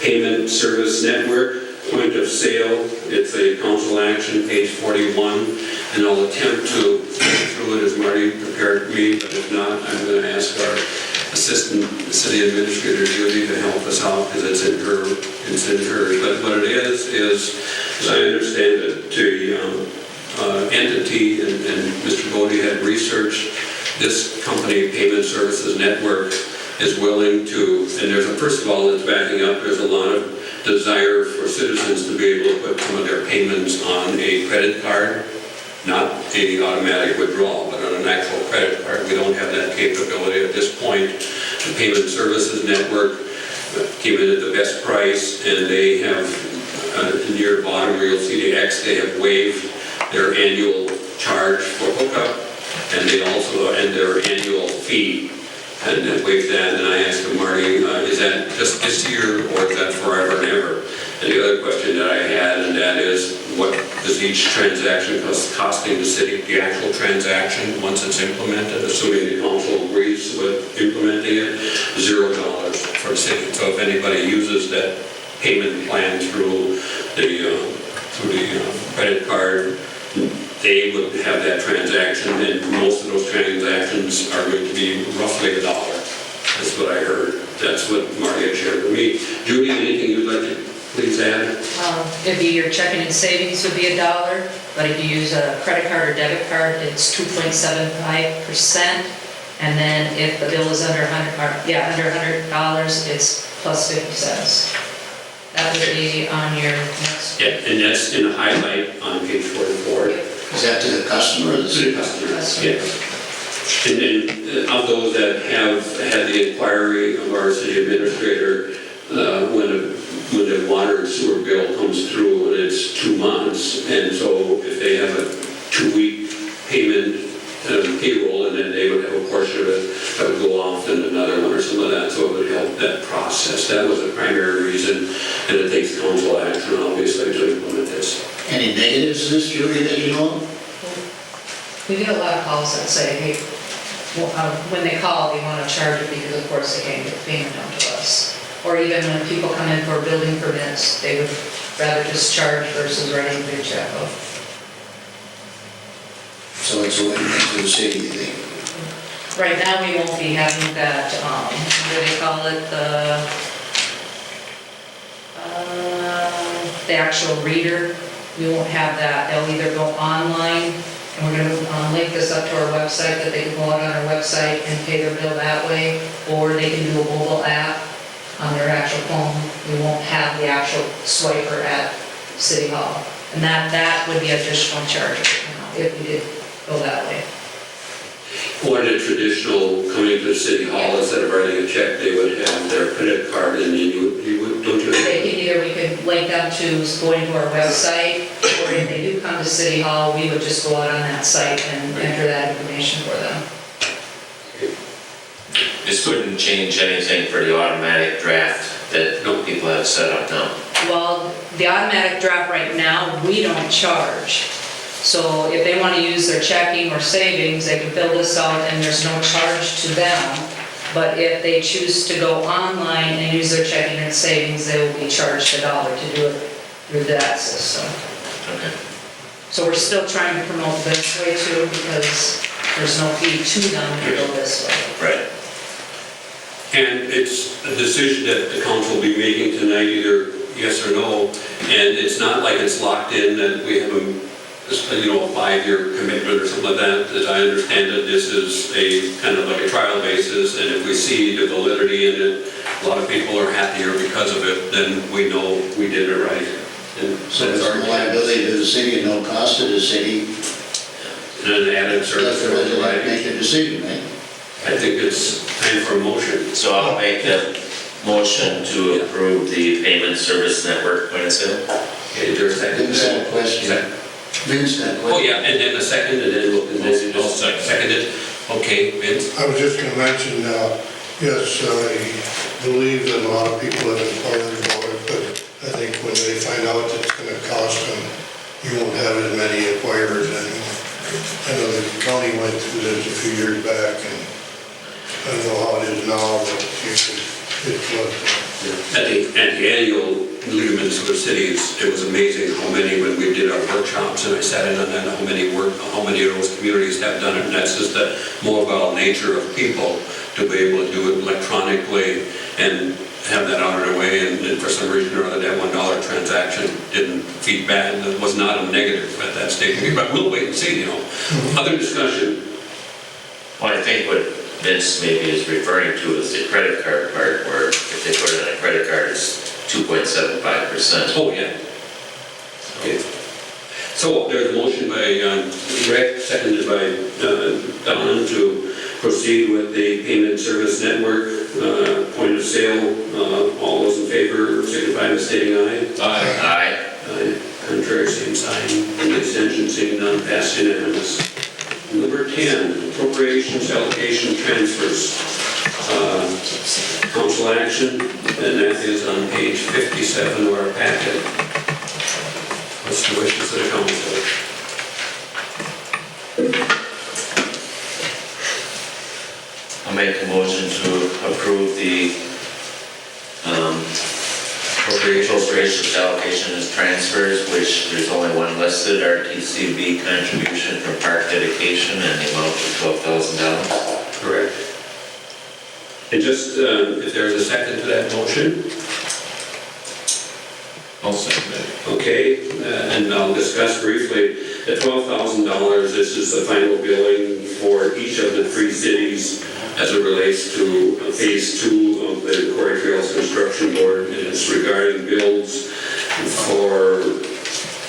Speaker 1: Payment Service Network, Point of Sale. It's a council action, page 41, and I'll attempt to go through it as Marty prepared me, but if not, I'm going to ask our Assistant City Administrator Judy to help us out because it's in her. But what it is, as I understand it, the entity, and Mr. Bodie had researched, this company, Payment Services Network, is willing to, and first of all, it's backing up, there's a lot of desire for citizens to be able to put some of their payments on a credit card, not a automatic withdrawal, but on an actual credit card. We don't have that capability at this point. the Payment Services Network came in at the best price, and they have, near the bottom where you'll see the X, they have waived their annual charge for hookup, and they also, and their annual fee, and they waived that. And I asked him, Marty, is that just this year, or is that forever and ever? And the other question that I had, and that is, what does each transaction costing the city, the actual transaction, once it's implemented, assuming the council agrees with implementing it, $0 for the city. So if anybody uses that payment plan through the credit card, they would have that transaction, and most of those transactions are going to be roughly $1. That's what I heard. That's what Marty had shared with me. Judy, anything you'd like to please add?
Speaker 5: It'd be your checking and savings would be $1, but if you use a credit card or debit card, it's 2.75%. And then if the bill is under $100, it's plus 50 cents. That would be on your next.
Speaker 1: Yeah, and that's in the highlight on page 44.
Speaker 4: Is that to the customer or the
Speaker 1: To
Speaker 4: city?
Speaker 1: the customer, yes. And then of those that have had the inquiry of our city administrator, when the water and sewer bill comes through and it's 2 months, and so if they have a 2-week payment payroll, and then they would have a portion of it that would go off and another one or some of that, so it would help that process. That was the primary reason, and it takes council action, obviously, to implement this.
Speaker 4: Any negatives to this, Judy, that you know of?
Speaker 5: We get a lot of calls that say, hey, when they call, they want to charge it because of course they can't get the payment down to us. Or even when people come in for building permits, they would rather just charge versus writing a big check off.
Speaker 4: So it's a win-win to the city, you think?
Speaker 5: Right now, we won't be having that, what do they call it, the actual reader. We won't have that. They'll either go online, and we're gonna link this up to our website, that they can go out on our website and pay their bill that way, or they can do a mobile app on their actual phone. We won't have the actual swiper at City Hall. And that would be additional charge, if we did go that way.
Speaker 1: Or the traditional coming to City Hall, instead of writing a check, they would have their credit card, and then you would, don't you?
Speaker 5: They can either, we could link them to going to our website, or if they do come to City Hall, we would just go out on that site and enter that information for them.
Speaker 3: This wouldn't change anything for the automatic draft that people have set up now.
Speaker 5: Well, the automatic draft right now, we don't charge. So if they want to use their checking or savings, they can fill this out and there's no charge to them. But if they choose to go online and use their checking and savings, they will be charged $1 to do it through that system.
Speaker 3: Okay. So
Speaker 5: So we're still trying to promote this way too, because there's no fee to them to go this way.
Speaker 3: right.
Speaker 1: And it's a decision that the council will be making tonight, either yes or no. And it's not like it's locked in, that we have a 5-year commitment or something like that. As I understand it, this is a kind of like a trial basis, and if we see the validity in it, a lot of people are happier because of it, then we know we did it right. And
Speaker 4: So
Speaker 1: that's
Speaker 4: it's
Speaker 1: our
Speaker 4: no liability to the city and no cost to the city.
Speaker 1: And an added
Speaker 4: Let
Speaker 1: service
Speaker 4: the
Speaker 1: for
Speaker 4: resident
Speaker 1: everybody.
Speaker 4: make the decision, right?
Speaker 1: I think it's time for a motion.
Speaker 3: So I'll make a motion to approve the payment service network point of sale.
Speaker 1: Okay, is there a second?
Speaker 4: Vince had a question.
Speaker 1: Second.
Speaker 4: Vince had a
Speaker 1: Oh,
Speaker 4: question.
Speaker 1: yeah, and then a second, and then we'll,
Speaker 3: I'll second.
Speaker 1: seconded. Okay, Vince?
Speaker 2: I was just gonna mention, yes, I believe that a lot of people have inquired about it, but I think when they find out that it's gonna cost them, you won't have as many inquirers anymore. I know the county went through this a few years back, and I don't know how it is now, but it was.
Speaker 1: At the annual League of Minnesota Cities, it was amazing how many, when we did our workshops, and I sat in on that, how many of those communities have done it, and that's just the mobile nature of people to be able to do it electronically and have that out of their way, and for some reason or other, that $1 transaction didn't feed back, and it was not a negative at that stage, but we'll wait and see, Other discussion?
Speaker 3: Well, I think what Vince maybe is referring to is the credit card part, where if they put it on a credit card, it's 2.75%.
Speaker 1: Oh, yeah. Okay. So there's a motion by Rick, seconded by Don, to proceed with the payment service network point of sale. All those in favor signify by stating aye.
Speaker 3: Aye.
Speaker 1: Aye. Contrary, same sign. Any extension, seeing none, passed unanimous. Number 10, appropriations, allocation, transfers. Council action, and that is on page 57 of our packet. What's the wishes of the council?
Speaker 3: I'll make a motion to approve the appropriations allocation as transfers, which there's only one listed, RTCB contribution from park dedication, and the amount of $12,000.
Speaker 1: Correct. And just, if there's a second to that motion,
Speaker 7: I'll second it.
Speaker 1: okay, and I'll discuss briefly. The $12,000, this is the final billing for each of the 3 cities as it relates to phase 2 of the Quarry Trails Construction Board. And it's regarding bills for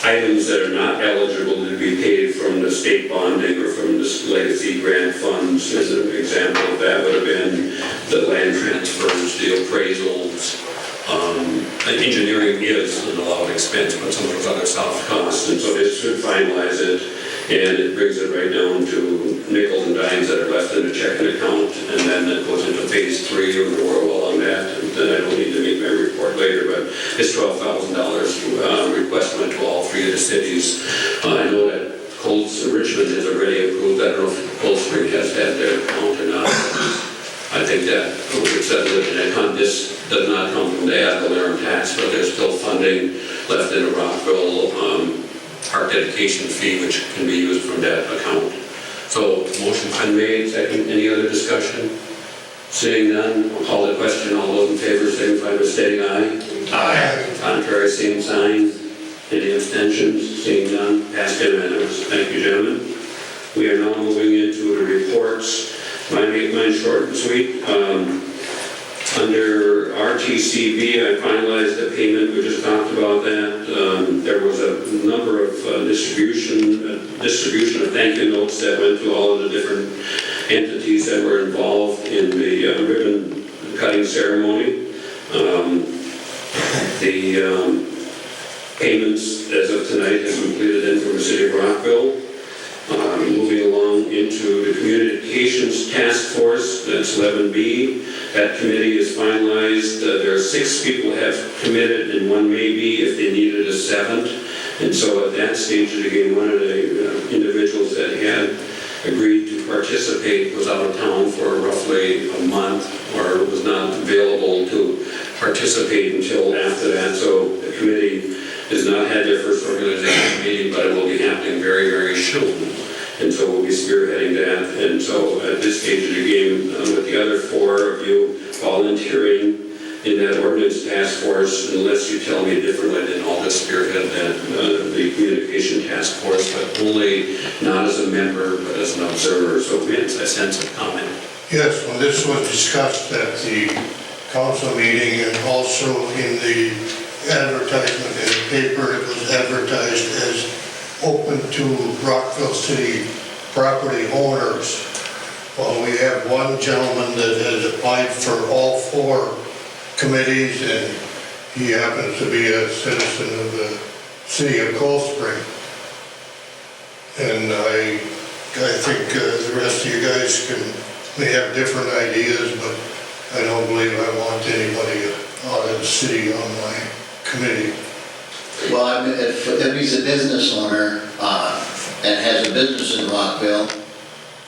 Speaker 1: items that are not eligible to be paid from the state bonding or from the legacy grant funds. As an example of that would have been the land transfers, the appraisals. Engineering is an allowed expense, but some of those other soft costs. And so this should finalize it, and it brings it right down to nickels and dimes that are left in the checking account. And then it goes into phase 3, and we're well on that. And then I don't need to make my report later, but it's $12,000 request went to all 3 of the cities. I know that Richmond has already approved. I don't know if Cold Spring has had their account or not. I think that this does not come from the ad valorem tax, but there's still funding left in the Rockville park dedication fee, which can be used from that account. So motion's been made. Second, any other discussion? Seeing none, I'll call the question. All those in favor signify by stating aye.
Speaker 4: Aye.
Speaker 1: Contrary, same sign. Any abstentions? Seeing none, passed unanimous. Thank you, gentlemen. We are now moving into the reports. Mine short and sweet. Under RTCB, I finalized the payment. We just talked about that. There was a number of distribution of thank you notes that went to all of the different entities that were involved in the ribbon cutting ceremony. The payments as of tonight has completed in from the city of Rockville. Moving along into the Communications Task Force, that's 11B. That committee is finalized. There are 6 people have committed, and 1 may be if they needed a 7th. And so at that stage of the game, one of the individuals that had agreed to participate was out of town for roughly a month, or was not available to participate until after that. So the committee has not had their first organizational meeting, but it will be happening very, very soon. And so we'll be spearheading that. And so at this stage of the game, with the other 4 of you volunteering in that ordinance task force, unless you tell me differently, then I'll just spearhead that, the communication task force, but only not as a member, but as an observer. So it's a sense of comment.
Speaker 2: Yes, when this was discussed at the council meeting and also in the advertisement in the paper, it was advertised as open to Rockville City property owners. Well, we have one gentleman that has applied for all 4 committees, and he happens to be a citizen of the city of Cold Spring. And I think the rest of you guys may have different ideas, but I don't believe I want anybody out of the city on my committee.
Speaker 4: Well, I mean, if he's a business owner and has a business in Rockville,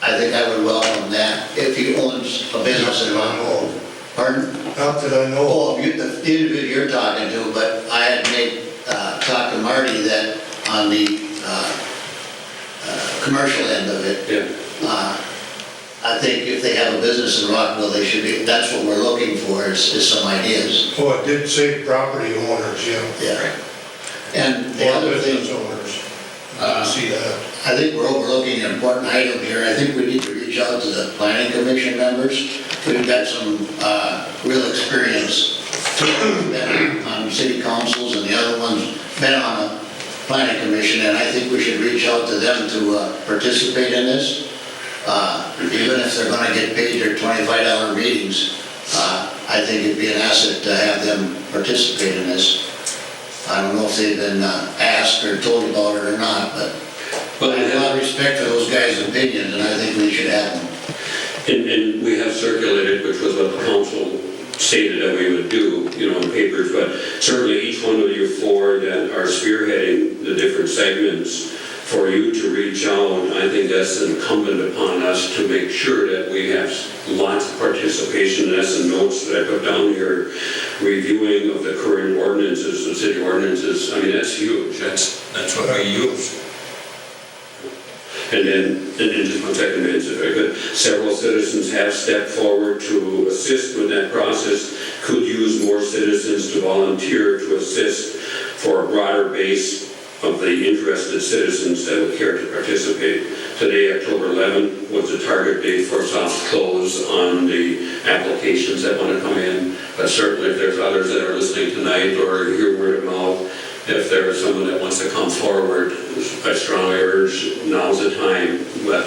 Speaker 4: I think I would welcome that if he owns a business in Rockville. Pardon?
Speaker 2: Not that I know
Speaker 4: Oh,
Speaker 2: of.
Speaker 4: the individual you're talking to, but I had talked to Marty that on the commercial end of it,
Speaker 1: Yeah.
Speaker 4: I think if they have a business in Rockville, they should be, that's what we're looking for, is some ideas.
Speaker 2: Oh, it did say property owners, yeah.
Speaker 4: Yeah. And the
Speaker 2: Or
Speaker 4: other
Speaker 2: business
Speaker 4: thing,
Speaker 2: owners. I see that.
Speaker 4: I think we're overlooking an important item here. I think we need to reach out to the planning commission members. We've got some real experience. Been on city councils, and the other ones been on a planning commission, and I think we should reach out to them to participate in this. Even if they're gonna get paid their $25 meetings, I think it'd be an asset to have them participate in this. I don't know if they've been asked or told about it or not, but I have a lot of respect for those guys' opinions, and I think we should have them.
Speaker 1: And we have circulated, which was what the council stated that we would do, in papers, but certainly each one of you four that are spearheading the different segments, for you to reach out, I think that's incumbent upon us to make sure that we have lots of participation. That's the notes that I put down here, reviewing of the current ordinances, the city ordinances. I mean, that's huge. That's what we use. And then, just 1 second, Vince, if I could, several citizens have stepped forward to assist with that process. Could use more citizens to volunteer to assist for a broader base of the interested citizens that would care to participate. Today, October 11th, was the target date for soft close on the applications that want to come in. But certainly, if there's others that are listening tonight or hear word of mouth, if there is someone that wants to come forward, I strongly urge, now's the time. But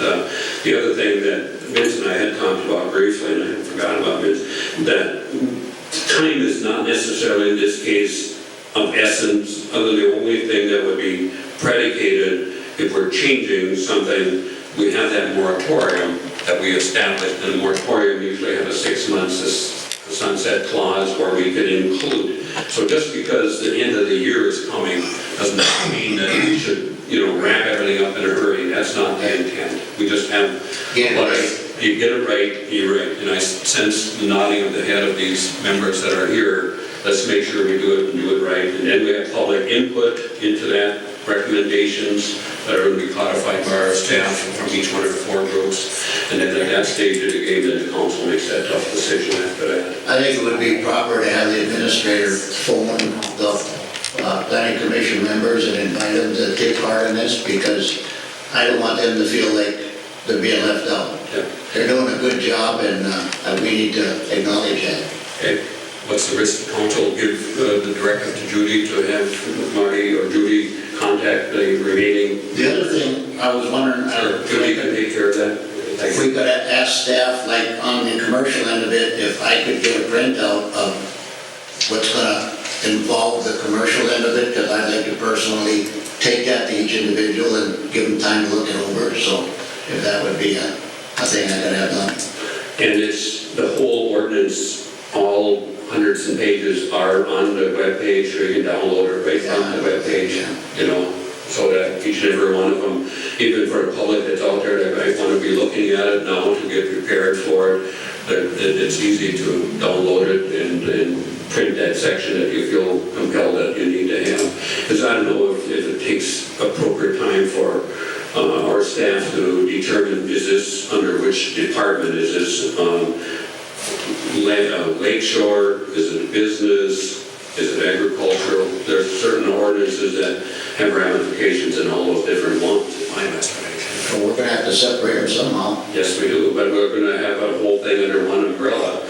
Speaker 1: the other thing that Vince and I had talked about briefly, and I forgot about Vince, that time is not necessarily in this case of essence, other than the only thing that would be predicated if we're changing something, we have that moratorium that we established, and the moratorium usually have a 6 months sunset clause where we could include. So just because the end of the year is coming doesn't mean that we should, wrap everything up in a hurry. That's not the intent. We just have, you get it right, you're right. And I sense the nodding of the head of these members that are here. Let's make sure we do it and do it right. And then we have public input into that, recommendations that are going to be codified by our staff from each one of the 4 groups. And then at that stage of the game, then the council makes that tough decision after that.
Speaker 4: I think it would be proper to have the administrator phone the planning commission members and invite them to take part in this, because I don't want them to feel like they're being left out.
Speaker 1: Yeah.
Speaker 4: They're doing a good job, and we need to acknowledge that.
Speaker 1: Okay. What's the risk? The council give the directive to Judy to have Marty or Judy contact the remaining?
Speaker 4: The other thing, I was wondering,
Speaker 1: Judy can take care of that.
Speaker 4: if we could ask staff, like on the commercial end of it, if I could get a printout of what's gonna involve the commercial end of it, because I'd like to personally take that to each individual and give them time to look it over, so if that would be a thing I could have done.
Speaker 1: And it's the whole ordinance, all hundreds of pages are on the webpage, so you can download it right from the webpage, so that each and every one of them, even for the public that's out there that might want to be looking at it now to get prepared for it, that it's easy to download it and print that section that you feel compelled that you need to have. Because I don't know if it takes appropriate time for our staff to determine, is this under which department, is this lake shore, is it business, is it agricultural? There's certain ordinances that have ramifications in all those different ones, in my estimation.
Speaker 4: So we're gonna have to separate them somehow.
Speaker 1: Yes, we do, but we're gonna have a whole thing under one umbrella,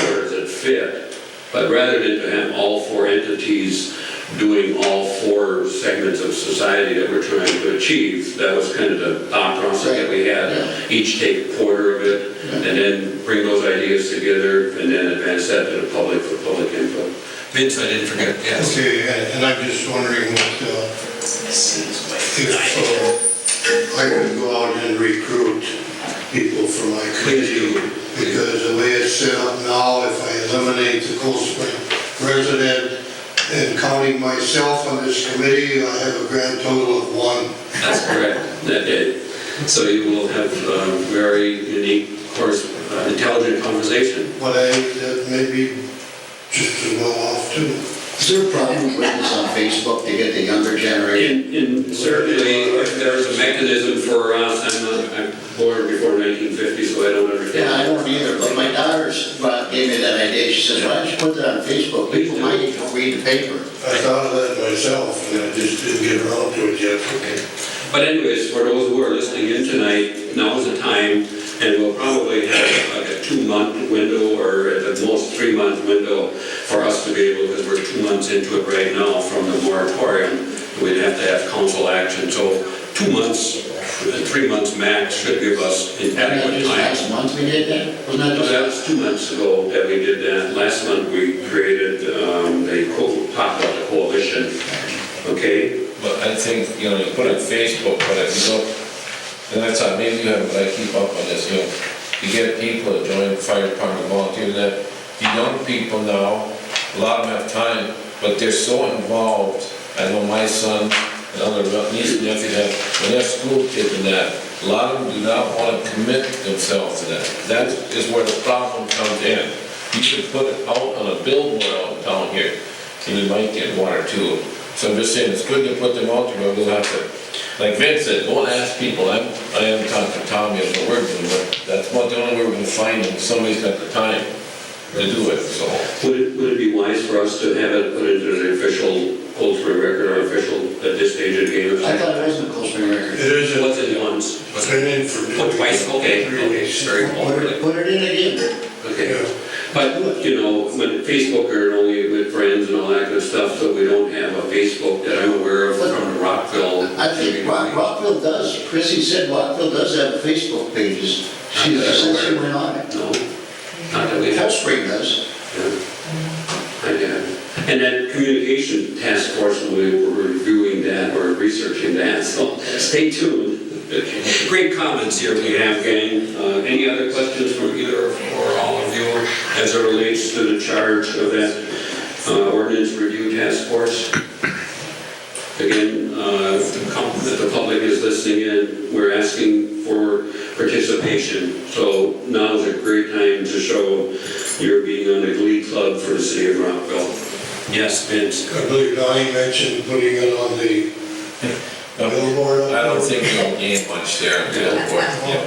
Speaker 1: where does it fit? But rather than to have all 4 entities doing all 4 segments of society that we're trying to achieve, that was kind of the thought process that we had. Each take a quarter of it, and then bring those ideas together, and then advance that to the public for public input. Vince, I didn't forget, yes.
Speaker 2: Okay, and I'm just wondering if I could go out and recruit people for my
Speaker 1: Please
Speaker 2: committee.
Speaker 1: do.
Speaker 2: Because the way it's set up now, if I eliminate the Cold Spring resident and counting myself on this committee, I have a grand total of 1.
Speaker 1: That's correct, that did. So you will have a very unique, of course, intelligent conversation.
Speaker 2: But that may be just as well off too.
Speaker 4: Is there a problem with this on Facebook to get the younger generation?
Speaker 1: And certainly, if there's a mechanism for us, I'm born before 1950, so I don't understand.
Speaker 4: Yeah, I don't either, but my daughter's gave me that idea. She says, why don't you put that on Facebook? People my age don't read the paper.
Speaker 2: I thought of that myself, and I just didn't get around to it yet.
Speaker 1: Okay. But anyways, for those who are listening in tonight, now is the time, and we'll probably have like a 2-month window, or at the most 3-month window for us to be able, because we're 2 months into it right now from the moratorium, we'd have to have council action. So 2 months 3 months max should give us
Speaker 4: Wasn't that
Speaker 1: adequate
Speaker 4: just
Speaker 1: time.
Speaker 4: last month we did that? Wasn't that
Speaker 1: No,
Speaker 4: just?
Speaker 1: that was 2 months ago that we did that. Last month, we created, talked about the coalition, okay?
Speaker 7: But I think, you know, you put it on Facebook, but if you look, and that's how, maybe you haven't, but I keep up on this, you know, you get people that join the fire department, volunteers, that, the young people now, a lot of them have time, but they're so involved. I know my son and other nieces and nephews have, when they're school kids and that, a lot of them do not want to commit themselves to that. That is where the problem comes in. You should put it out on a billboard out in town here, and you might get one or two. So I'm just saying, it's good to put them out there, but we'll have to, like Vince said, don't ask people. I am talking to Tommy as a word, but that's about the only way we're gonna find them. Somebody's got the time to do it, so.
Speaker 1: Would it be wise for us to have it put into an official Coldspring record or official at this stage of the game?
Speaker 4: I thought it wasn't a Coldspring record.
Speaker 2: It is,
Speaker 1: It was in once.
Speaker 2: it's been in for.
Speaker 1: Oh, twice, okay, very cool.
Speaker 4: Put it in again.
Speaker 1: Okay,
Speaker 2: Yeah.
Speaker 1: but, you know, when Facebook are only with friends and all that good stuff, so we don't have a Facebook that I'm aware of from Rockville.
Speaker 4: I think Rockville does, Chrissy said Rockville does have Facebook pages. She said she went on it.
Speaker 1: No, not that we have.
Speaker 4: Coldspring does.
Speaker 1: Yeah. And that communication task force, we were reviewing that or researching that, so stay tuned. Great comments here we have, gang. Any other questions from either or all of you as it relates to the charge of that ordinance review task force? Again, if the public is listening in, we're asking for participation. So now is a great time to show you're being on the glee club for the city of Rockville. Yes, Vince?
Speaker 2: I believe Donnie mentioned putting it on the billboard.
Speaker 7: I don't think you'll gain much there on the billboard. Yeah.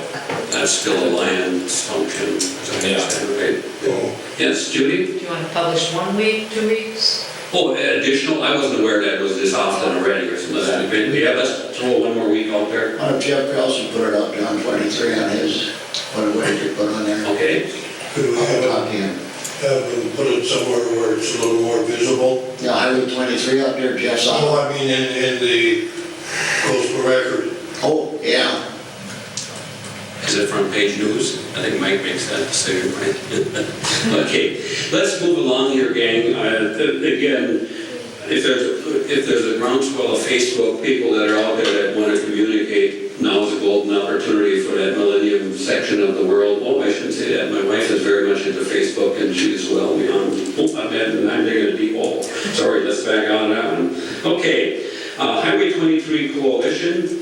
Speaker 1: That's still a Lions function, as I understand, right?
Speaker 2: Oh,
Speaker 1: Yes, Judy?
Speaker 5: Do you want to publish 1 week, 2 weeks?
Speaker 1: Oh, additional, I wasn't aware that was this often already or something. Yeah, let's throw one more week out there.
Speaker 4: Why don't Jeff Carlson put it up down 23 on his, what did you put on there?
Speaker 1: Okay,
Speaker 2: could we
Speaker 4: I'll talk
Speaker 2: have
Speaker 4: to him.
Speaker 2: them put it somewhere where it's a little more visible?
Speaker 4: Yeah, Highway 23 up there, Jeff's on.
Speaker 2: Oh, I mean, in the coastal record.
Speaker 4: Oh, yeah.
Speaker 1: is it front page news? I think Mike makes that decision, right? Okay, let's move along here, gang. Again, if there's a groundswell of Facebook people that are out there that want to communicate, now is a golden opportunity for that millennium section of the world. Oh, I shouldn't say that. My wife is very much into Facebook, and she's well beyond. Oh, I'm digging a deep hole. Sorry, let's back on that one. Okay, Highway 23 Coalition.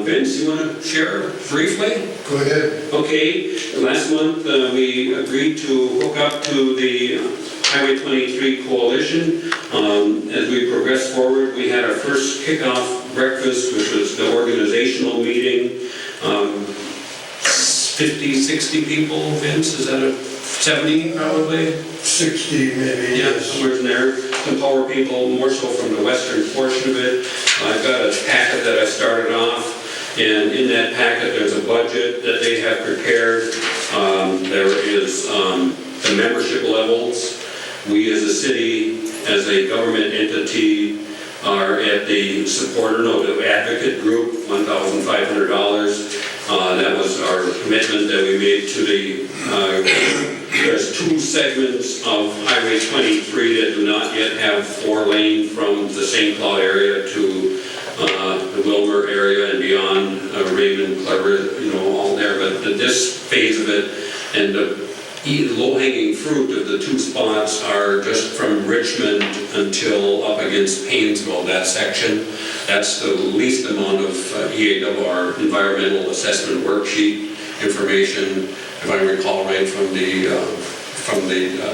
Speaker 1: Vince, you want to share briefly?
Speaker 2: Go ahead.
Speaker 1: Okay, last month we agreed to hook up to the Highway 23 Coalition. As we progress forward, we had our first kickoff breakfast, which was the organizational meeting. 50, 60 people, Vince, is that a 70 probably?
Speaker 2: 60 maybe,
Speaker 1: Yeah,
Speaker 2: yes.
Speaker 1: somewhere in there, some power people, more so from the western portion of it. I've got a packet that I started off, and in that packet, there's a budget that they have prepared. There is the membership levels. We as a city, as a government entity, are at the the advocate group, $1,500. That was our commitment that we made to the, there's 2 segments of Highway 23 that do not yet have 4-lane from the St. Cloud area to the Wilmer area and beyond, Raymond, Clever, all there. But this phase of it, and the low-hanging fruit of the 2 spots are just from Richmond until up against Painesville, that section. That's the least amount of EAWR environmental assessment worksheet information, if I recall right, from the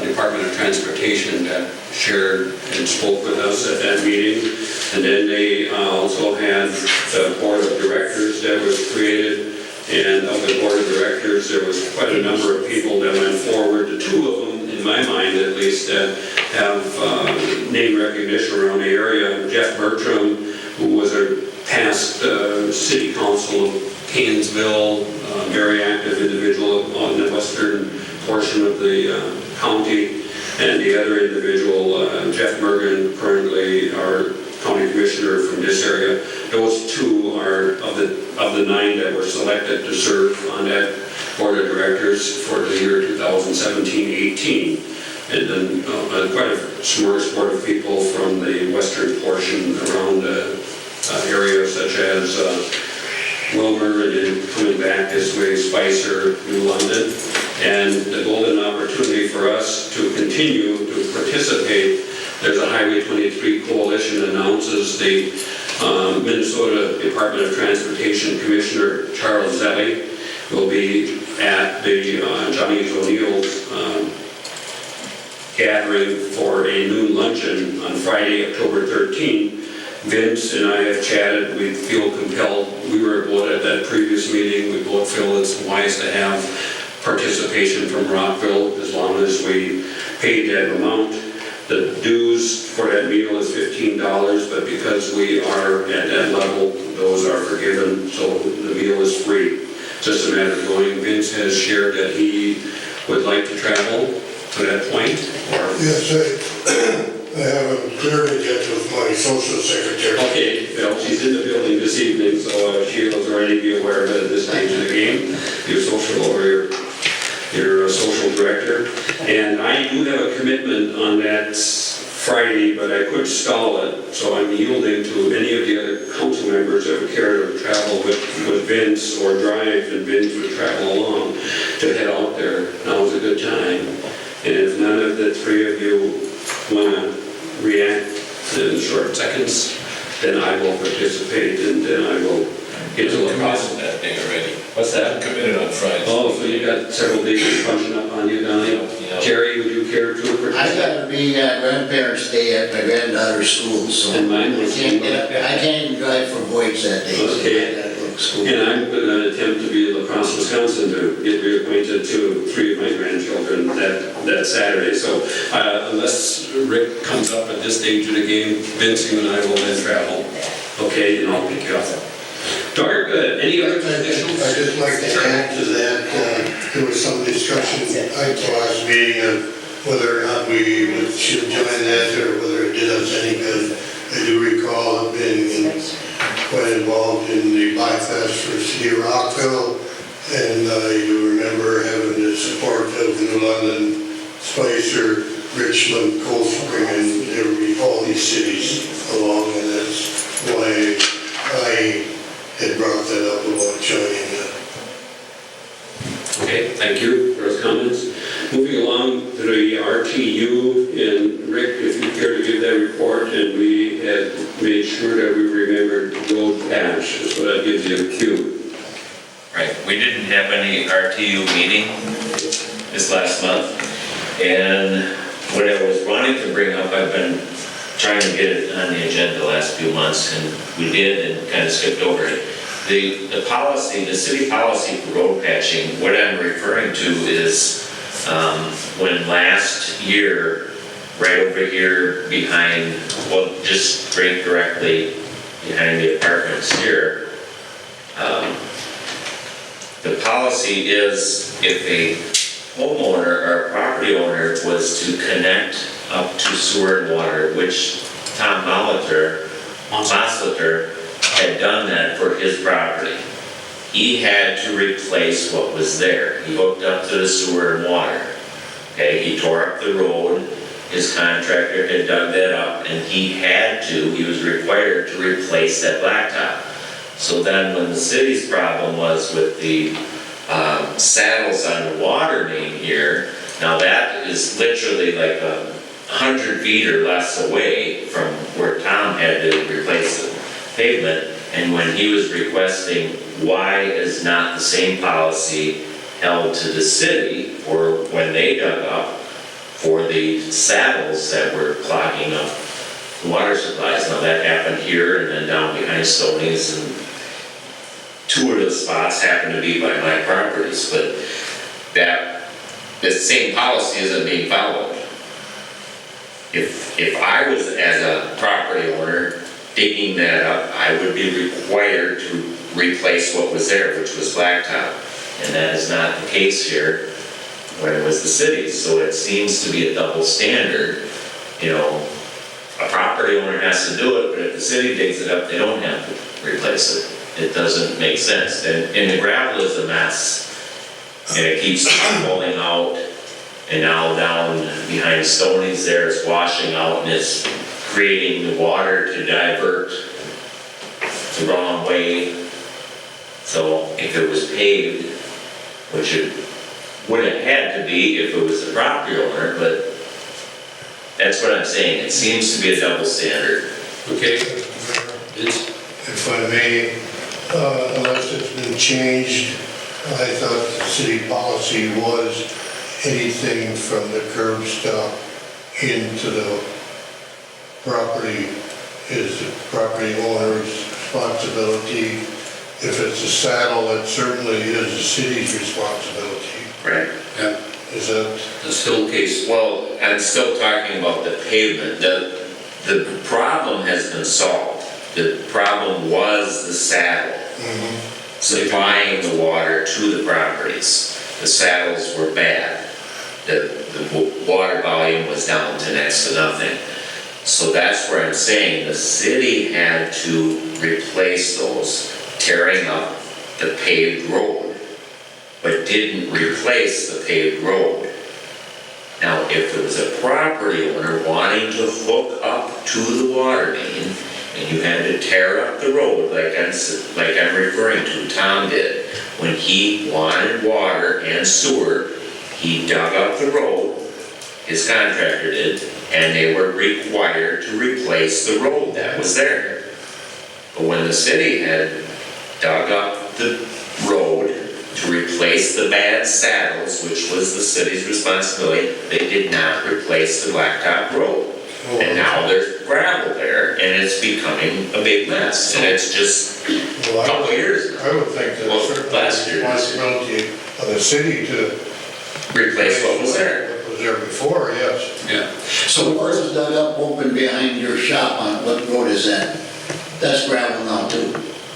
Speaker 1: Department of Transportation that shared and spoke with us at that meeting. And then they also had the board of directors that was created. And of the board of directors, there was quite a number of people that went forward. The 2 of them, in my mind at least, that have name recognition around the area. Jeff Bertram, who was a past city council of Painesville, very active individual on the western portion of the county. And the other individual, Jeff Mergen, currently our county commissioner from this area. Those 2 are of the of the 9 that were selected to serve on that board of directors for the year 2017-18. And then quite a smorgasbord of people from the western portion around areas such as Wilmer, and then coming back this way, Spicer, New London. And the golden opportunity for us to continue to participate, there's a Highway 23 coalition announces the Minnesota Department of Transportation Commissioner Charles Zelli will be at the Johnny O'Neill's gathering for a noon luncheon on Friday, October 13. Vince and I have chatted. We feel compelled. We were both at that previous meeting. We both feel it's wise to have participation from Rockville as long as we pay that amount. The dues for that meal is $15, but because we are at that level, those are forgiven, so the meal is free. Just a matter of going. Vince has shared that he would like to travel to that point.
Speaker 2: Yes, I haven't cleared it yet with my social secretary.
Speaker 1: Okay, well, she's in the building this evening, so Sheila's already be aware of it at this stage of the game. Your social or your social director. And I do have a commitment on that Friday, but I could stall it, so I'm yielding to any of the other council members that would care to travel with Vince or drive, and Vince would travel along to head out there. Now is a good time. And if none of the three of you want to react in short seconds, then I will participate, and then I will get to the process.
Speaker 7: That day already.
Speaker 1: What's that?
Speaker 7: Committed on Friday.
Speaker 1: Oh, so you got several days punching up on you, Donnie?
Speaker 7: Yeah.
Speaker 1: Jerry, would you care to
Speaker 4: I
Speaker 1: participate?
Speaker 4: gotta be at grandparents' day at my granddaughter's school, so
Speaker 1: And mine
Speaker 4: I
Speaker 1: was-
Speaker 4: can't get up, I can't even drive for Boyd's that day, so
Speaker 1: Okay.
Speaker 4: I gotta go to school.
Speaker 1: And I'm going to attempt to be in La Crosse, Wisconsin to get reacquainted to 3 of my grandchildren that Saturday. So unless Rick comes up at this stage of the game, Vince, you and I will then travel. Okay, and I'll pick you up. Dark, any other additional?
Speaker 2: I'd just like to add to that, there was some discussion at the last meeting of whether or not we should join that or whether it did us any good. I do recall being quite involved in the Bike Fest for the city of Rockville, and I do remember having the support of New London, Spicer, Richmond, Cold Spring, and all these cities along, and that's why I had brought that up about joining that.
Speaker 1: Okay, thank you for those comments. Moving along to the RTU, and Rick, if you care to give that report, and we had made sure that we remembered road patch, so that gives you a cue.
Speaker 3: Right, we didn't have any RTU meeting this last month, and what I was wanting to bring up, I've been trying to get it on the agenda the last few months, and we did and kind of skipped over it. The policy, the city policy for road patching, what I'm referring to is when last year, right over here behind, well, just straight directly behind the apartments here, the policy is if a homeowner or a property owner was to connect up to sewer and water, which Tom Molitor had done that for his property. He had to replace what was there. He hooked up to the sewer and water. Okay, he tore up the road, his contractor had dug that up, and he was required to replace that blacktop. So then when the city's problem was with the saddles on the water main here, now that is literally like 100 feet or less away from where Tom had to replace the pavement, and when he was requesting why is not the same policy held to the city, or when they dug up for the saddles that were clogging up the water supplies. Now that happened here and then down behind Stoney's, and 2 of the spots happen to be by my properties, but the same policy isn't being followed. If I was, as a property owner, digging that up, I would be required to replace what was there, which was blacktop. And that is not the case here when it was the city. So it seems to be a double standard. You know, a property owner has to do it, but if the city digs it up, they don't have to replace it. It doesn't make sense. And the gravel is a mess. And it keeps falling out. And now down behind Stoney's there, it's washing out and it's creating the water to divert the wrong way. So if it was paved, which it would have had to be if it was the property owner, but that's what I'm saying. It seems to be a double standard.
Speaker 1: Okay? It's,
Speaker 2: If I may, unless it's been changed, I thought the city policy was anything from the curb stop into the property is the property owner's responsibility. If it's a saddle, it certainly is the city's responsibility.
Speaker 3: Right.
Speaker 1: yeah,
Speaker 2: Is that,
Speaker 1: that's still the case.
Speaker 3: Well, I'm still talking about the pavement. The problem has been solved. The problem was the saddle supplying the water to the properties. The saddles were bad. The water volume was down to next to nothing. So that's where I'm saying the city had to replace those, tearing up the paved road, but didn't replace the paved road. Now, if there was a property owner wanting to hook up to the water main, and you had to tear up the road like I'm referring to, Tom did, when he wanted water and sewer, he dug up the road, his contractor did, and they were required to replace the road that was there. But when the city had dug up the road to replace the bad saddles, which was the city's responsibility, they did not replace the blacktop road. And now there's gravel there, and it's becoming a big mess, and it's just a
Speaker 2: well,
Speaker 3: couple years now.
Speaker 2: I would think that
Speaker 3: Well,
Speaker 2: it's
Speaker 3: last
Speaker 2: certainly
Speaker 3: year,
Speaker 2: the
Speaker 3: this year.
Speaker 2: responsibility of the city to
Speaker 3: Replace what was there.
Speaker 2: What was there before, yes.
Speaker 1: Yeah.
Speaker 4: So the road is dug up open behind your shop on, what road is that? That's gravel now too.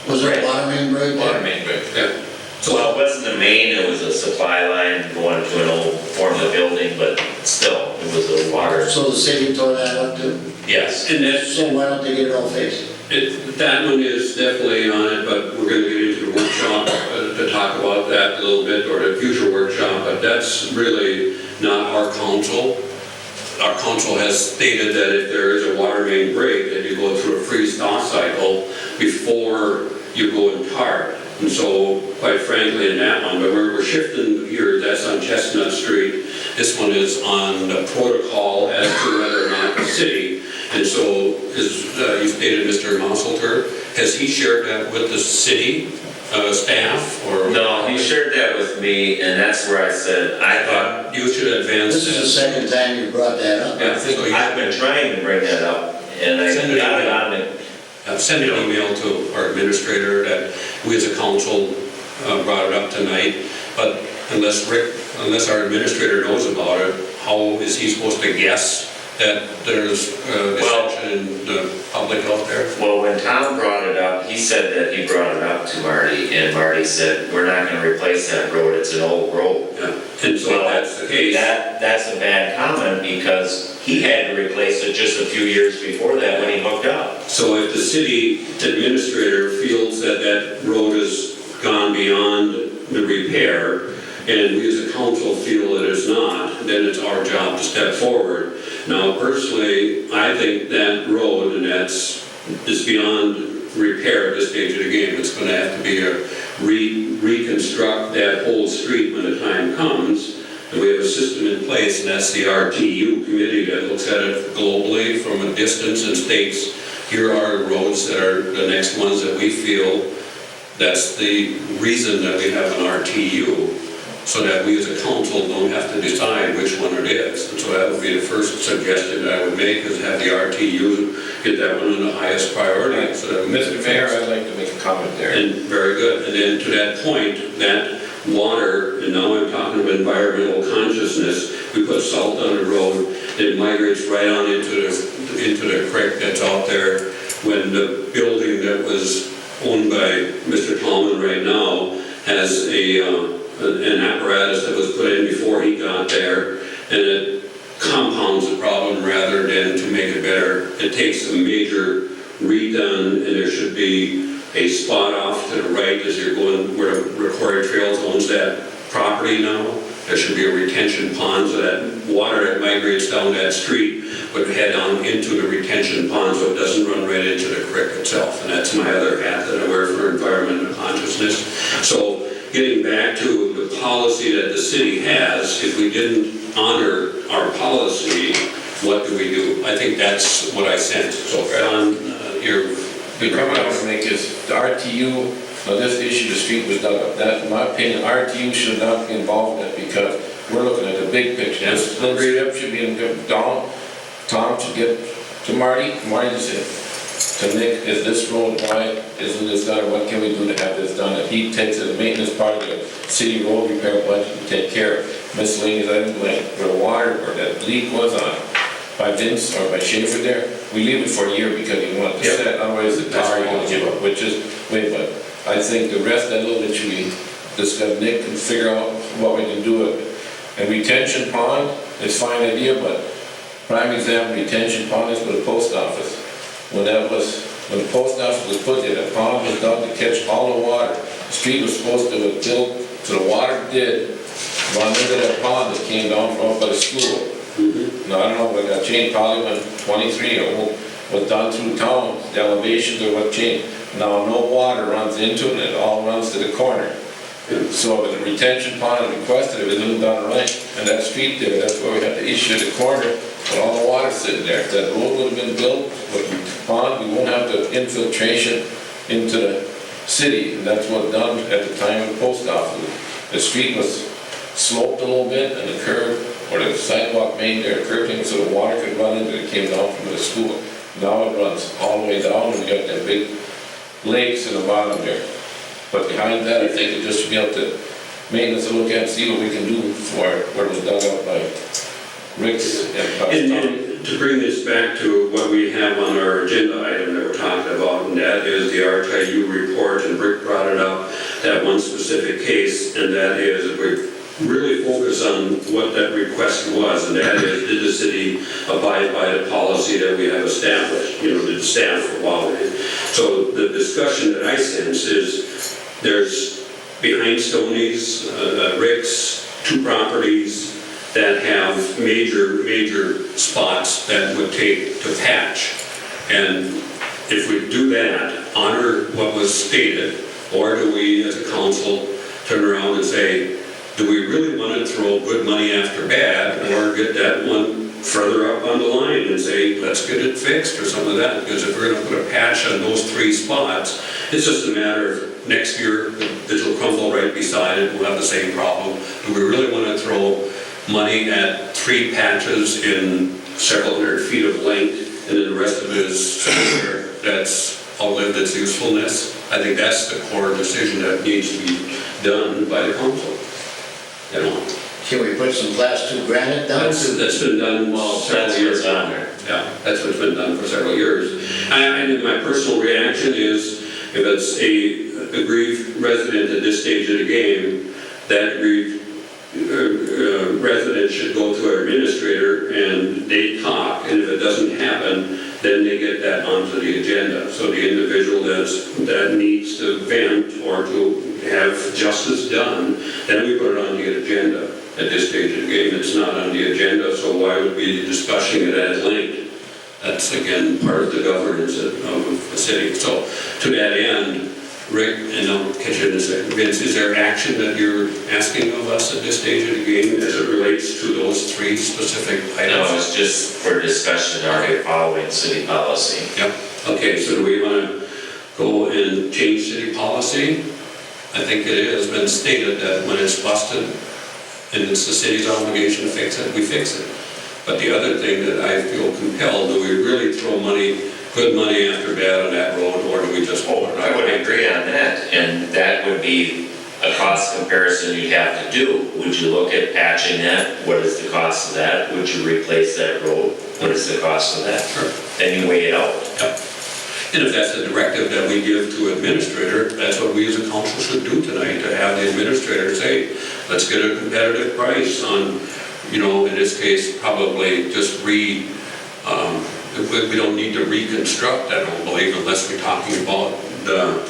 Speaker 4: Was there a water main break
Speaker 3: Water
Speaker 4: there?
Speaker 3: main break.
Speaker 1: Yeah.
Speaker 3: Well, it wasn't the main, it was a supply line going to an old former building, but still, it was a water.
Speaker 4: So the city tore that up too?
Speaker 3: Yes.
Speaker 1: And that's,
Speaker 4: So why don't they get it all fixed?
Speaker 1: that one is definitely on it, but we're gonna get into the workshop to talk about that a little bit, or the future workshop, but that's really not our council. Our council has stated that if there is a water main break, that you go through a freeze-thaw cycle before you go and tar. And so, quite frankly, in that one, but we're shifting here, that's on Chestnut Street. This one is on the protocol as to whether or not the city, and so, you stated Mr. Mosselter, has he shared that with the city staff, or?
Speaker 3: No, he shared that with me, and that's where I said, I thought,
Speaker 1: You should advance that.
Speaker 4: This is the second time you brought that up.
Speaker 1: Yeah, so you
Speaker 3: I've been trying to bring that up, and I
Speaker 1: Send it
Speaker 3: got it
Speaker 1: out.
Speaker 3: on the,
Speaker 1: send an email to our administrator that we as a council brought it up tonight, but unless our administrator knows about it, how is he supposed to guess that there's dissension in the public out there?
Speaker 3: well, when Tom brought it up, he said that he brought it up to Marty, and Marty said, we're not gonna replace that road, it's an old road.
Speaker 1: Yeah. And so if that's the case,
Speaker 3: That's a bad comment, because he had to replace it just a few years before that when he hooked up.
Speaker 1: so if the city administrator feels that that road has gone beyond the repair, and we as a council feel that it's not, then it's our job to step forward. Now, personally, I think that road, and is beyond repair at this stage of the game. It's gonna have to be reconstruct that whole street when the time comes. And we have a system in place, and that's the RTU committee that looks at it globally from a distance and states, here are roads that are the next ones that we feel. That's the reason that we have an RTU, so that we as a council don't have to decide which one it is. And so that would be the first suggestion that I would make, is have the RTU get that one on the highest priority. So that we can
Speaker 7: Mr. Mayor, I'd like to make a comment there.
Speaker 1: And very good. And then to that point, that water, and now I'm talking about environmental consciousness, we put salt on the road, it migrates right on into the creek that's out there. When the building that was owned by Mr. Tallman right now has an apparatus that was put in before he got there, and it compounds the problem rather than to make it better. It takes a major redone, and there should be a spot off to the right as you're going, where Quarry Trails owns that property now. There should be a retention pond, so that water that migrates down that street would head on into the retention pond, so it doesn't run right into the creek itself. And that's my other hat that I wear for environmental consciousness. So getting back to the policy that the city has, if we didn't honor our policy, what do we do? I think that's what I sent. So on your...
Speaker 7: The comment I want to make is, the RTU, now this issue, the street was dug up. That, in my opinion, RTU should not be involved in it because we're looking at the big picture. This little strip should be down. Tom should get to Marty just said, to Nick, is this road wide? Isn't this done? Or what can we do to have this done? That he takes the maintenance part of the city road repair budget to take care of miscellaneous items like where the water or that leak was on by Vince or by Schaefer there. We leave it for a year because he wanted to set, otherwise the tar you're gonna give up, which is, wait, but I think the rest of that little bit should be discussed, Nick, and figure out what we can do with it. And retention pond is a fine idea, but prime example, retention pond is for the post office. When the post office was put there, the pond was dug to catch all the water. The street was supposed to have built, so the water did run into that pond that came down from up by the school. Now, I don't know what got changed, probably when 23 or was done through town, the elevations or what changed. Now, no water runs into it, and it all runs to the corner. So with the retention pond requested, it was done right, and that street there, that's where we had the issue at the corner, with all the water sitting there. If that road would have been built with the pond, we won't have the infiltration into the city, and that's what done at the time of the post office. The street was sloped a little bit, and the curb, or the sidewalk made there, curbing, so the water could run into it, came down from the school. Now it runs all the way down, and we got that big lakes in the bottom there. But behind that, I think it just should be up to maintenance to look at and see what we can do for where it was dug up by Rick's
Speaker 1: And to bring this back to what we have on our agenda item that we're talking about, and that is the RTU report, and Rick brought it up, that one specific case, and that is we really focus on what that request was, and that is, did the city abide by the policy that we have established, did the staff follow it? So the discussion that I sense is there's behind Stoney's, Rick's, 2 properties that have major spots that would take to patch. And if we do that, honor what was stated, or do we as a council turn around and say, do we really want to throw good money after bad, or get that one further up on the line and say, let's get it fixed or something like that? Because if we're going to put a patch on those 3 spots, it's just a matter of next year, it'll crumble right beside it, we'll have the same problem. Do we really want to throw money at 3 patches in several hundred feet of length, and then the rest of it is somewhere that's outlived its usefulness? I think that's the core decision that needs to be done by the council.
Speaker 4: Can we put some class 2 granite down?
Speaker 1: That's been done several years now. Yeah, that's what's been done for several years. And my personal reaction is, if it's a aggrieved resident at this stage of the game, that aggrieved resident should go to our administrator and they talk, and if it doesn't happen, then they get that onto the agenda. So the individual that needs to vent or to have justice done, then we put it on the agenda. At this stage of the game, it's not on the agenda, so why would we be discussing it at length? That's, again, part of the governance of the city. So to that end, Rick, and I'll catch you in a second, Vince, is there action that you're asking of us at this stage of the game as it relates to those 3 specific items?
Speaker 3: No, it's just for discussion, are we following city policy?
Speaker 1: Yep. Okay, so do we want to go and change city policy? I think it has been stated that when it's busted and it's the city's obligation to fix it, we fix it. But the other thing that I feel compelled, do we really throw good money after bad on that road, or do we just...
Speaker 3: I would agree on that, and that would be a cost comparison you'd have to do. Would you look at patching that? What is the cost of that? Would you replace that road? What is the cost of that?
Speaker 1: Sure.
Speaker 3: Then you weigh it out.
Speaker 1: Yep. And if that's the directive that we give to administrator, that's what we as a council should do tonight, to have the administrator say, let's get a competitive price on, in this case, probably just we don't need to reconstruct, I don't believe, unless we're talking about the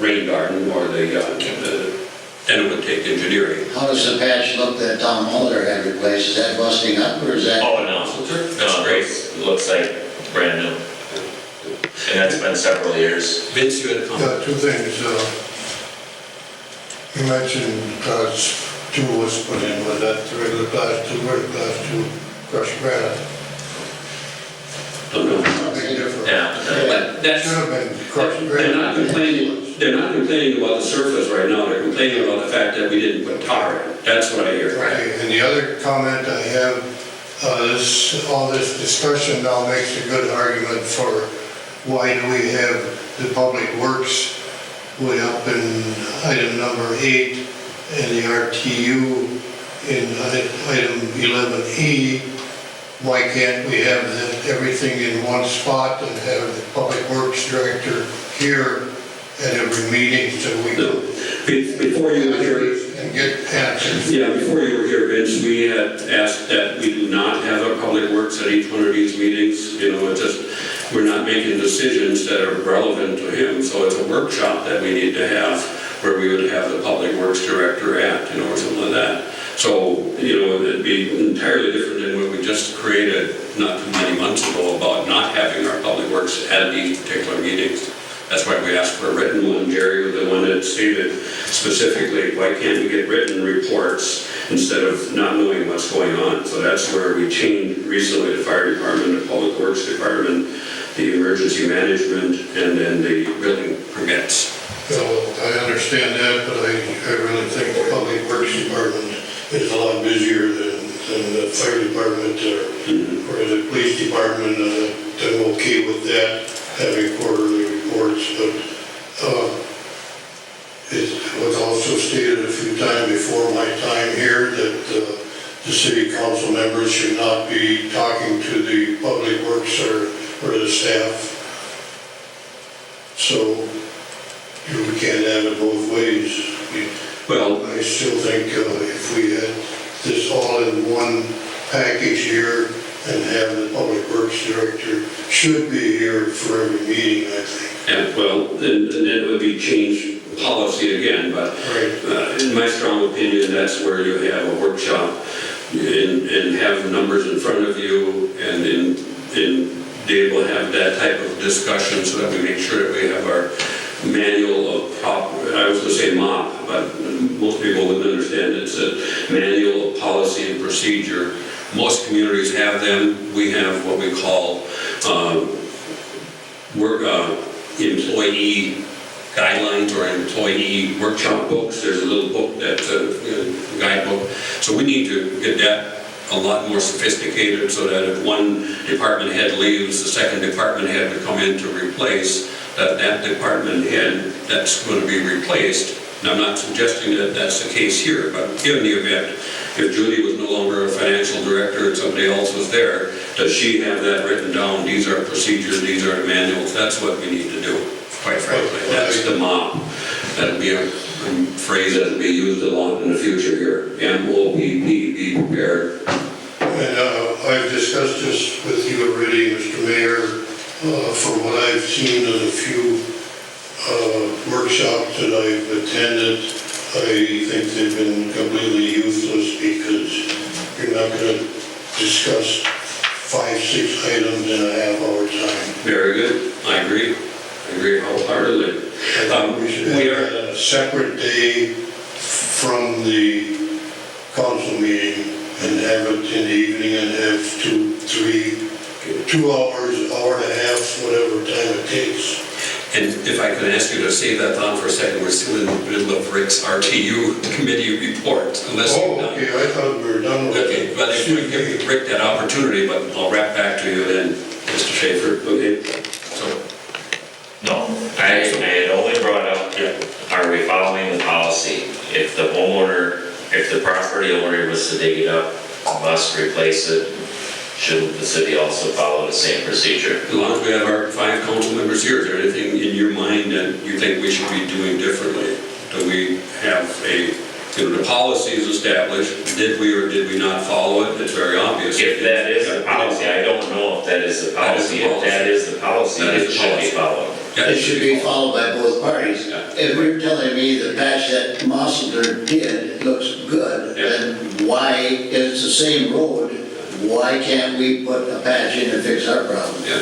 Speaker 1: rain garden or then it would take engineering.
Speaker 4: How does the patch look that Tom Mulder had replaced? Is that busting up or is that?
Speaker 3: Oh, no.
Speaker 1: That's great.
Speaker 3: It looks like brand new. And that's been several years.
Speaker 1: Vince, you had a comment?
Speaker 2: Got two things. You mentioned class 2 was put in, was that the regular class 2 or the class 2 crushed granite?
Speaker 1: Don't know.
Speaker 2: Big difference.
Speaker 3: Yeah.
Speaker 1: But that's,
Speaker 2: Should have been crushed
Speaker 1: they're not
Speaker 2: granite.
Speaker 1: complaining about the surface right now, they're complaining about the fact that we didn't put tar in. That's what I hear.
Speaker 2: Okay, and the other comment I have, all this discussion now makes a good argument for why do we have the public works way up in item number 8 and the RTU in item 11E. Why can't we have everything in one spot and have the public works director here at every meeting so we
Speaker 1: No.
Speaker 2: can
Speaker 1: Before you were here,
Speaker 2: and get answers?
Speaker 1: yeah, before you were here, Vince, we had asked that we do not have a public works at each one of these meetings. You know, it's just, we're not making decisions that are relevant to him. So it's a workshop that we need to have where we would have the public works director at, you know, or something like that. So, you know, it'd be entirely different than what we just created not too many months ago about not having our public works at these particular meetings. That's why we asked for a written one. Jerry was the one that stated specifically, why can't we get written reports instead of not knowing what's going on? So that's where we changed recently the fire department, the public works department, the emergency management, and then the building permits.
Speaker 2: Well, I understand that, but I really think the public works department is a lot busier than the fire department or the police department. I'm okay with that, having quarterly reports, but it was also stated a few times before my time here that the city council members should not be talking to the public works or the staff. So we can't have it both ways.
Speaker 1: Well,
Speaker 2: I still think if we had this all in one package here and have the public works director should be here for every meeting, I think.
Speaker 1: yeah, well, and then it would be change policy again, but in my strong opinion, that's where you have a workshop and have numbers in front of you and be able to have that type of discussion so that we make sure that we have our manual of I was going to say MOP, but most people wouldn't understand it's a manual of policy and procedure. Most communities have them. We have what we call employee guidelines or employee workshop books. There's a little book that's a guidebook. So we need to get that a lot more sophisticated so that if one department head leaves, the second department head would come in to replace that department head that's going to be replaced. And I'm not suggesting that that's the case here, but in the event, if Judy was no longer a financial director and somebody else was there, does she have that written down? These are procedures, these are the manuals. That's what we need to do, quite frankly. That's the MOP. That'll be a phrase that'll be used a lot in the future here. M-O-P-P, be prepared.
Speaker 2: And I've discussed this with you already, Mr. Mayor. From what I've seen in a few workshops that I've attended, I think they've been completely useless because you're not going to discuss 5-6 items in a half-hour time.
Speaker 1: Very good. I agree. I agree wholeheartedly.
Speaker 2: I think we should have that on a separate day from the council meeting and have it in the evening and have 2 hours, hour and a half, whatever time it takes.
Speaker 1: And if I could ask you to save that thought for a second, we're still in the middle of Rick's RTU committee report, unless you're done.
Speaker 2: Okay, I thought we were done with it.
Speaker 1: Okay, but if we give Rick that opportunity, but I'll wrap back to you then, Mr. Schaefer, okay? So,
Speaker 3: No, I had only brought up, are we following the policy? If the homeowner, if the property owner was to dig it up, must replace it, shouldn't the city also follow the same procedure?
Speaker 1: as long as we have our 5 council members here, is there anything in your mind that you think we should be doing differently? Do we have a You know, the policy is established, did we or did we not follow it? It's very obvious.
Speaker 3: If that is the policy, I don't know if that is the
Speaker 1: That is
Speaker 3: policy.
Speaker 1: the
Speaker 3: If that is the policy,
Speaker 1: That is
Speaker 3: it
Speaker 1: the
Speaker 3: should be
Speaker 1: policy.
Speaker 3: followed.
Speaker 1: Yeah,
Speaker 4: It should be followed by both parties.
Speaker 1: Yeah.
Speaker 4: If you're telling me the patch that Mossler did looks good,
Speaker 1: Yeah.
Speaker 4: then why, if it's the same road, why can't we put a patch in and fix our problem?
Speaker 1: Yeah.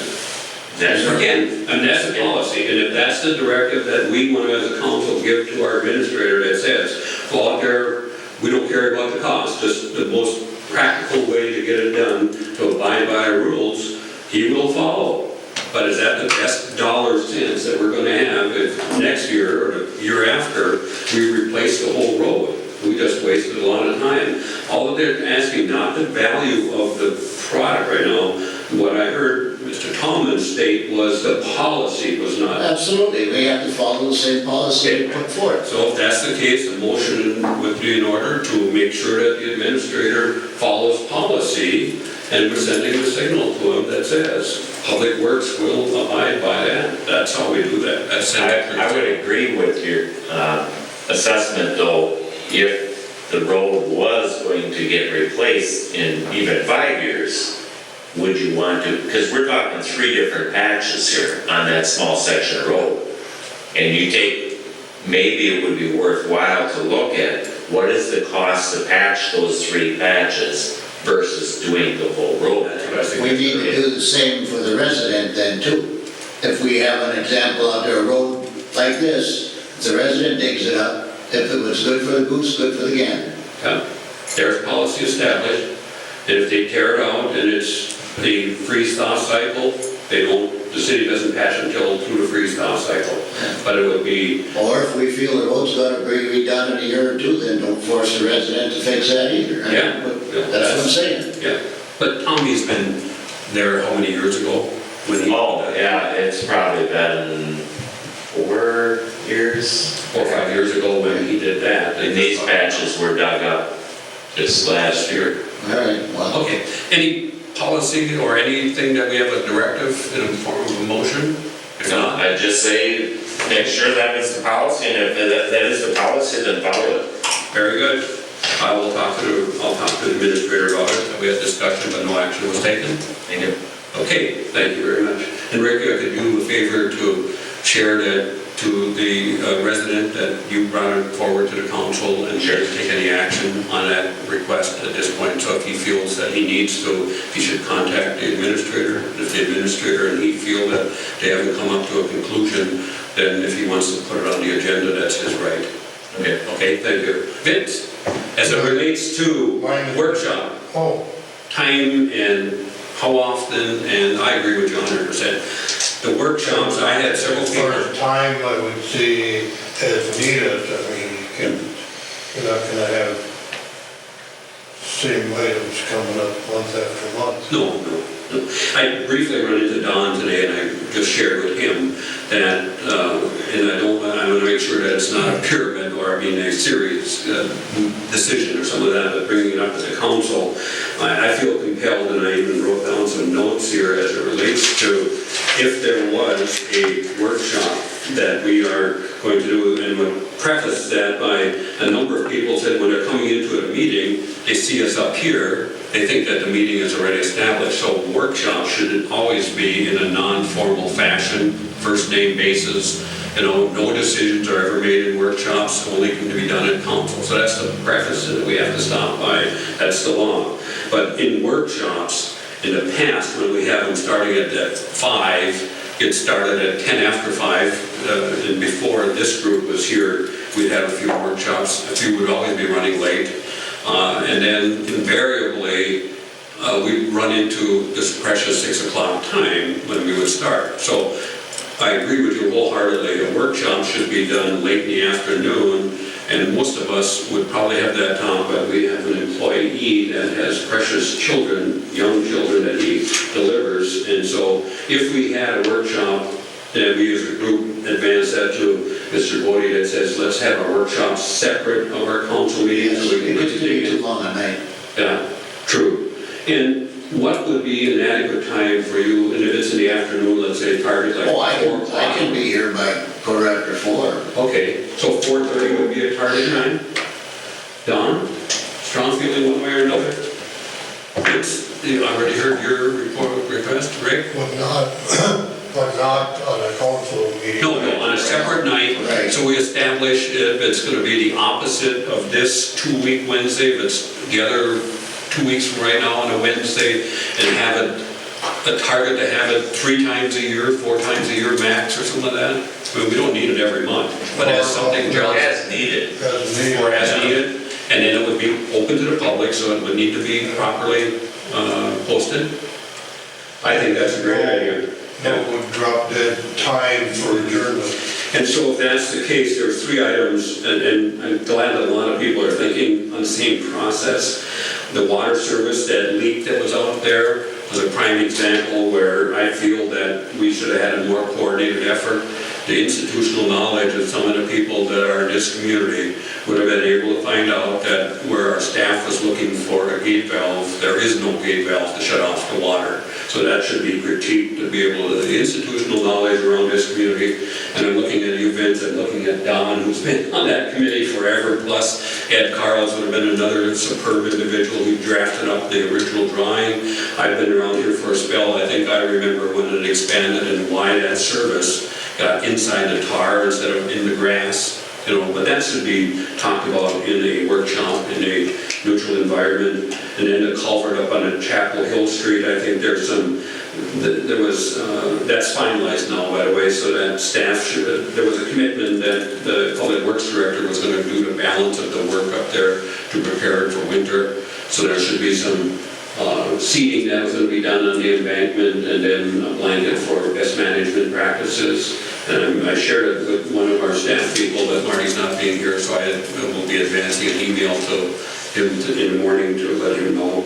Speaker 3: That's
Speaker 1: Again, and that's the policy, and if that's the directive that we want to, as a council, give to our administrator that says, go out there, we don't care about the cost, just the most practical way to get it done, to abide by our rules, he will follow. But is that the best dollar cents that we're gonna have if next year or the year after, we replace the whole road? We just wasted a lot of time. All that they're asking, not the value of the product right now, what I heard Mr. Tallman state was the policy was not.
Speaker 4: Absolutely, we have to follow the same policy we put forth.
Speaker 1: So if that's the case, the motion would be in order to make sure that the administrator follows policy, and we're sending a signal to him that says, Public Works will abide by that. That's how we do that. That's
Speaker 3: I would agree with your assessment, though, if the road was going to get replaced in even 5 years, would you want to, because we're talking 3 different patches here on that small section of road. And you take, maybe it would be worthwhile to look at what is the cost to patch those 3 patches versus doing the whole road.
Speaker 1: That's what I think.
Speaker 4: We need to do the same for the resident then too. If we have an example out there, a road like this, if the resident digs it up, if it was good for the goose, good for the gander.
Speaker 1: Yeah. There's policy established, and if they tear it out and it's the freeze-thaw cycle, they don't, the city doesn't patch until through the freeze-thaw cycle. But it would be,
Speaker 4: Or if we feel the road's gotta be redone in a year or 2, then don't force the resident to fix that either.
Speaker 1: Yeah.
Speaker 4: That's what I'm saying.
Speaker 1: yeah. But Tommy's been there how many years ago? When he,
Speaker 3: Oh, yeah, it's probably been 4 years.
Speaker 1: 4 or 5 years ago when he did that.
Speaker 3: And these patches were dug up just last year.
Speaker 4: All right, well,
Speaker 1: Okay, any policy or anything that we have a directive in the form of a motion? If not,
Speaker 3: I just say, make sure that is the policy, and if that is the policy, then follow it.
Speaker 1: very good. I'll talk to the administrator about it, that we had discussion, but no action was taken.
Speaker 3: Thank you.
Speaker 1: Okay, thank you very much. And Rick, I could do a favor to share that to the resident that you brought it forward to the council and share to take any action on that request at this point. So if he feels that he needs to, he should contact the administrator. If the administrator and he feel that they haven't come up to a conclusion, then if he wants to put it on the agenda, that's his right.
Speaker 3: Okay.
Speaker 1: Okay, thank you. Vince, as it relates to workshop,
Speaker 2: Oh,
Speaker 1: time and how often, and I agree with you 100%. The workshops, I had several
Speaker 2: as far
Speaker 1: people.
Speaker 2: as time, I would say as needed, I mean, you're not gonna have same items coming up month after month.
Speaker 1: No. I briefly run into Don today, and I just shared with him that, and I want to make sure that it's not a pyramid or, a serious decision or some of that, but bringing it up to the council. I feel compelled, and I even wrote down some notes here as it relates to if there was a workshop that we are going to do, and would preface that by a number of people said when they're coming into a meeting, they see us up here, they think that the meeting is already established. So workshops should always be in a non-formal fashion, first name basis. No decisions are ever made in workshops, only can be done in council. So that's the preface that we have to stop by. That's the law. But in workshops, in the past, when we have them starting at 5, get started at 10 after 5, and before this group was here, we'd have a few workshops. A few would always be running late. And then invariably, we'd run into this precious 6 o'clock time when we would start. So I agree with you wholeheartedly. A workshop should be done late in the afternoon, and most of us would probably have that time, but we have an employee that has precious children, young children that he delivers. And so if we had a workshop, then we as a group advance that to Mr. Bodie that says, let's have our workshops separate of our council meetings. So we can
Speaker 4: It's gonna be
Speaker 1: dig in.
Speaker 4: too long a night.
Speaker 1: Yeah, true. And what would be an adequate time for you, and if it's in the afternoon, let's say target like 4
Speaker 4: Oh, I
Speaker 1: o'clock?
Speaker 4: can be here by 4:15.
Speaker 1: Okay, so 4:30 would be a target time? Don, strong feeling one way or another? Vince, you already heard your request, Rick?
Speaker 2: But not on a council meeting.
Speaker 1: No, on a separate night.
Speaker 4: Right.
Speaker 1: So we establish if it's going to be the opposite of this 2-week Wednesday, if it's the other 2 weeks from right now on a Wednesday, and have it, a target to have it 3 times a year, 4 times a year max or something like that. I mean, we don't need it every month, but as something just
Speaker 3: As needed.
Speaker 1: or as needed, and then it would be open to the public, so it would need to be properly posted. I think that's a great idea.
Speaker 2: That would drop dead time for adjournment.
Speaker 1: And so if that's the case, there are 3 items, and I'm glad that a lot of people are thinking on the same process. The water service, that leak that was out there was a prime example where I feel that we should have had a more coordinated effort. The institutional knowledge of some of the people that are in this community would have been able to find out that where our staff was looking for a gate valve, there is no gate valve to shut off the water. So that should be critiqued, to be able to, the institutional knowledge around this community. And I'm looking at you, Vince, and looking at Don, who's been on that committee forever, plus Ed Carls would have been another superb individual who drafted up the original drawing. I've been around here for a spell. I think I remember when it expanded and why that service got inside the tar instead of in the grass. You know, but that should be talked about in a workshop, in a neutral environment. And then the culvert up on the Chapel Hill Street, I think there's some, there was, that's finalized now, by the way, so that staff should, there was a commitment that the Public Works Director was going to do the balance of the work up there to prepare it for winter. So there should be some seeding that was going to be done on the embankment, and then a blanket for best management practices. And I shared it with one of our staff people, but Marty's not being here, so I will be advancing an email to him in the morning to let him know.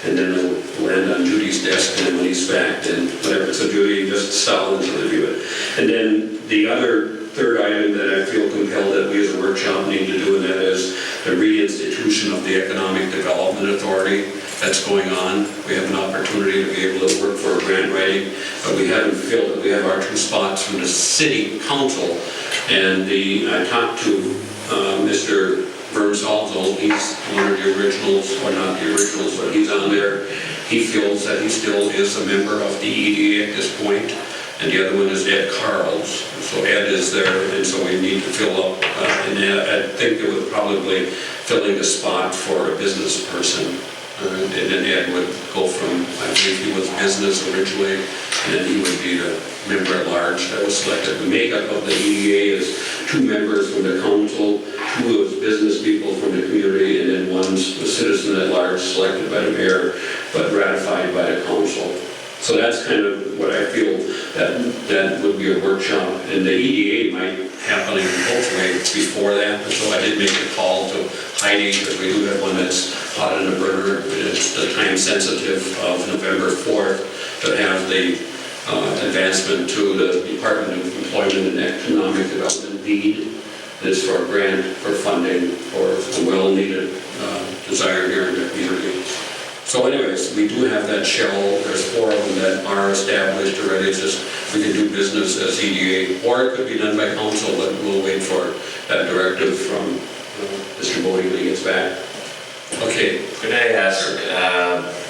Speaker 1: And then it'll land on Judy's desk, and then when he's back, then whatever. So Judy, just stall until they do it. And then the other 3rd item that I feel compelled that we as a workshop need to do, and that is the reinstitution of the Economic Development Authority. That's going on. We have an opportunity to be able to work for a grant writing, but we haven't filled it. We have our 2 spots from the city council, and I talked to Mr. Vern Salzo. He's one of the originals, or not the originals, but he's on there. He feels that he still is a member of the EDA at this point, and the other one is Ed Carls. So Ed is there, and so we need to fill up, and I think it would probably filling the spot for a business person. And then Ed would go from, I believe he was business originally, and then he would be the member at large that was selected. The makeup of the EDA is 2 members from the council, 2 of business people from the community, and then 1 citizen at large selected by the mayor, but ratified by the council. So that's kind of what I feel that would be a workshop, and the EDA might happen hopefully before that. So I did make a call to Heidi, because we do have one that's hot in the burner. It's the time sensitive of November 4th to have the advancement to the Department of Employment and Economic Development deed. It's for a grant for funding for a well-needed desire here in the community. So anyways, we do have that shell. There's 4 of them that are established already. It's just we can do business as EDA, or it could be done by council, but we'll wait for that directive from Mr. Bodie when he gets back. Okay.
Speaker 3: Could I ask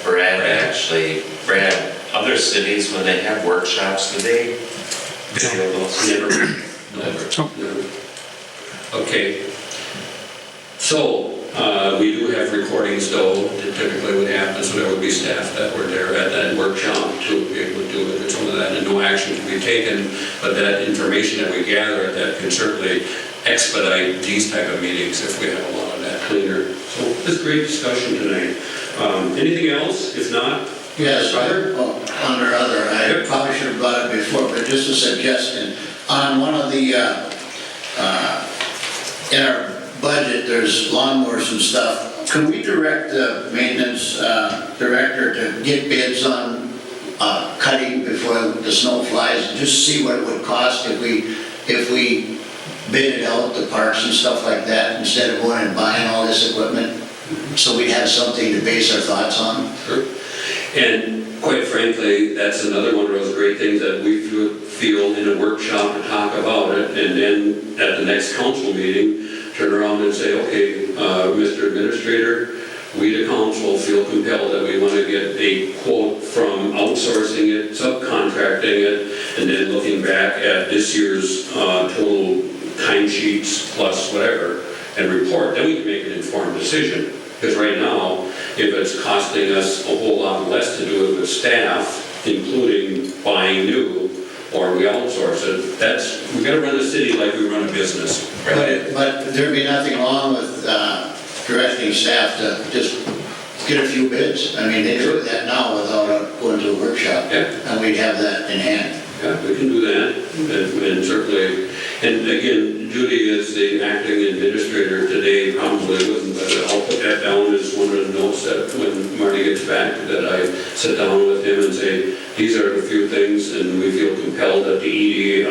Speaker 3: Brad, actually, Brad, other cities, when they have workshops, do they video those?
Speaker 1: Never. Okay. So, we do have recordings though, that typically would happen, so there would be staff that were there at that workshop to be able to do it, and some of that, and no action can be taken, but that information that we gather, that can certainly expedite these type of meetings if we have a lot of that cleaner. So, this is great discussion tonight. Anything else? If not,
Speaker 4: Yes,
Speaker 1: Robert?
Speaker 4: under other, I probably should have brought it before, but just a suggestion. On one of the, in our budget, there's lawnmowers and stuff. Can we direct the maintenance director to get bids on cutting before the snow flies, and just see what it would cost if we bid it out, the parks and stuff like that, instead of going and buying all this equipment? So we'd have something to base our thoughts on.
Speaker 1: Sure. And quite frankly, that's another one of those great things that we feel in a workshop to talk about it, and then at the next council meeting, turn around and say, okay, Mr. Mr. Administrator, we, the council, feel compelled that we want to get a quote from outsourcing it, subcontracting it, and then looking back at this year's total timesheets plus whatever, and report, then we can make an informed decision. Because right now, if it's costing us a whole lot less to do it with staff, including buying new, or we outsource it, we gotta run the city like we run a business. Right?
Speaker 4: But there'd be nothing wrong with directing staff to just get a few bids. I mean, they do that now without going to a workshop.
Speaker 1: Yeah.
Speaker 4: And we'd have that in hand.
Speaker 1: Yeah, we can do that, and certainly, and again, Judy is the acting administrator today, probably wouldn't, but I'll put that down as one of the notes that when Marty gets back, that I sit down with him and say, these are the few things, and we feel compelled that the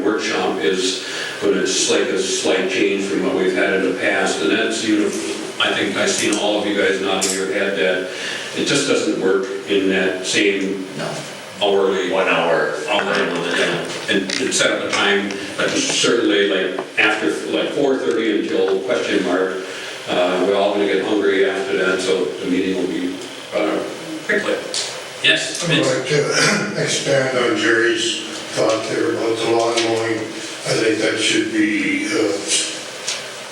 Speaker 1: workshop is going to, it's like a slight change from what we've had in the past, and that's, I think I've seen all of you guys nodding your head that it just doesn't work in that same hourly.
Speaker 3: 1 hour.
Speaker 1: And set up a time, but certainly like after, like 4:30 until question mark, we're all gonna get hungry after that, so the meeting will be quickly. Yes,
Speaker 2: I'd
Speaker 1: Vince?
Speaker 2: like to expand on Jerry's thought there about the lawn mowing. I think that should be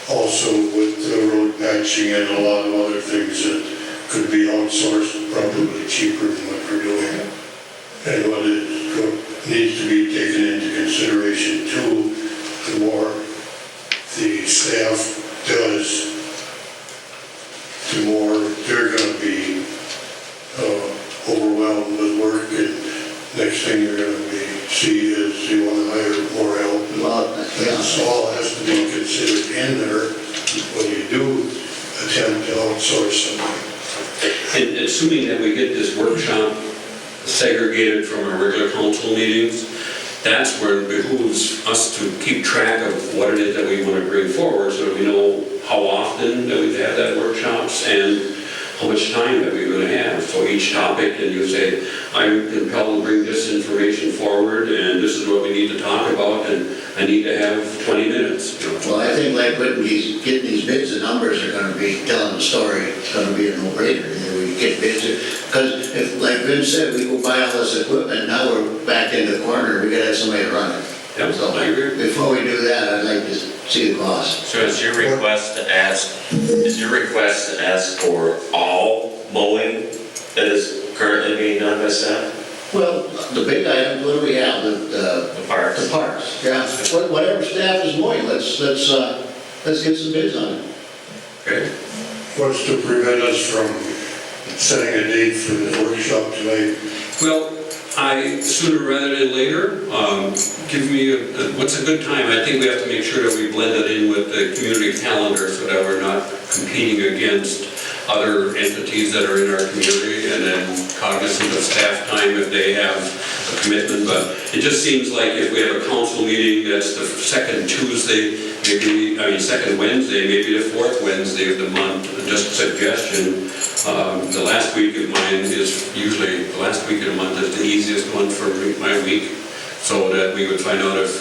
Speaker 2: also with the road patching and a lot of other things that could be outsourced, probably cheaper than what we're doing. And what needs to be taken into consideration too, the more the staff does, the more they're going to be overwhelmed with work, and next thing you're going to see is you want to hire more help.
Speaker 4: Well,
Speaker 2: This all has to be considered in there when you do attempt to outsource something.
Speaker 1: And assuming that we get this workshop segregated from our regular council meetings, that's where it behooves us to keep track of what it is that we want to bring forward, so that we know how often that we've had that workshops and how much time that we're going to have. So each topic, and you say, I'm compelled to bring this information forward, and this is what we need to talk about, and I need to have 20 minutes.
Speaker 4: Well, I think like getting these bids, the numbers are gonna be telling the story. It's gonna be a no-brainer. We get bids, because if, like Vince said, we go buy all this equipment, now we're back in the corner, we gotta have somebody to run it.
Speaker 1: Yep,
Speaker 4: So
Speaker 1: I agree.
Speaker 4: before we do that, I'd like to see the cost.
Speaker 3: So is your request to ask for all mowing that is currently being done by staff?
Speaker 4: Well, the big items, what do we have? The
Speaker 3: parks.
Speaker 4: The parks, yeah. Whatever staff is mowing, let's get some bids on it.
Speaker 1: Okay.
Speaker 2: What's to prevent us from setting a date for the workshop tonight?
Speaker 1: Well, sooner rather than later, give me what's a good time? I think we have to make sure that we blend it in with the community calendar so that we're not competing against other entities that are in our community, and then cognizant of staff time if they have a commitment. But it just seems like if we have a council meeting that's the second Tuesday, second Wednesday, maybe the fourth Wednesday of the month, just a suggestion. The last week of mine is usually, the last week of the month is the easiest one for my week, so that we would find out if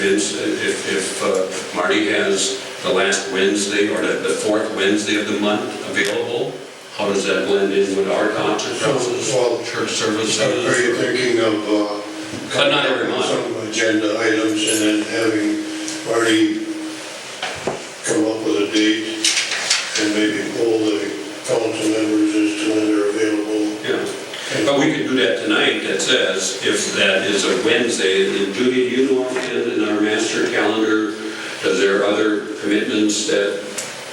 Speaker 1: Marty has the last Wednesday or the fourth Wednesday of the month available. How does that blend in with our thoughts and process?
Speaker 2: Well,
Speaker 1: Church services?
Speaker 2: are you thinking of
Speaker 1: But not every month.
Speaker 2: some agenda items and then having Marty come up with a date and maybe poll the council members as to when they're available?
Speaker 1: Yeah, but we could do that tonight. That says if that is a Wednesday, and Judy, do you know offhand in our master calendar, is there other commitments that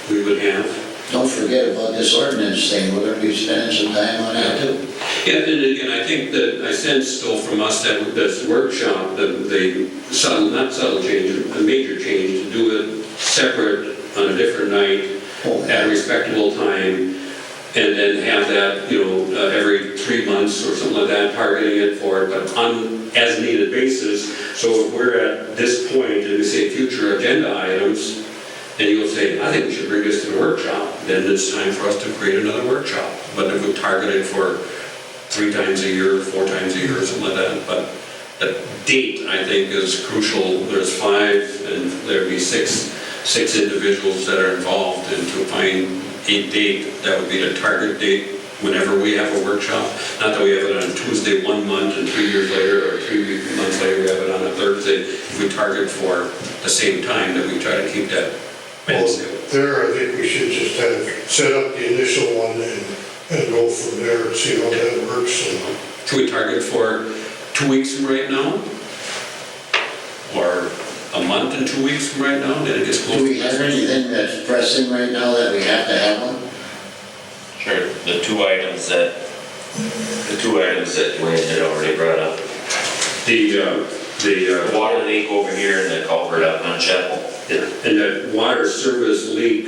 Speaker 1: we would have?
Speaker 4: Don't forget about this ordinance thing, we're gonna be spending some time on that too.
Speaker 1: Yeah, and again, I think that I sense still from us that this workshop, the subtle, not subtle change, a major change, to do it separate on a different night at a respectable time, and then have that, every 3 months or something like that, targeting it for it, but on as needed basis. So if we're at this point and we say future agenda items, and you'll say, I think we should bring this to the workshop, then it's time for us to create another workshop. But if we target it for 3 times a year, 4 times a year, or something like that. But the date, I think, is crucial. There's 5, and there'd be 6 6 individuals that are involved, and to find a date, that would be the target date, whenever we have a workshop. Not that we have it on Tuesday 1 month and 3 years later, or 3 months later, we have it on a Thursday. If we target for the same time, that we try to keep that Wednesday.
Speaker 2: There, I think we should just have set up the initial one and go from there and see how that works. And
Speaker 1: Should we target for 2 weeks from right now? Or a month and 2 weeks from right now, then it gets close.
Speaker 4: Do we have anything that's pressing right now that we have to have one?
Speaker 3: Sure, the two items that Dwayne had already brought up. The water leak over here and the culvert up on Chapel.
Speaker 1: Yeah, and that water service leak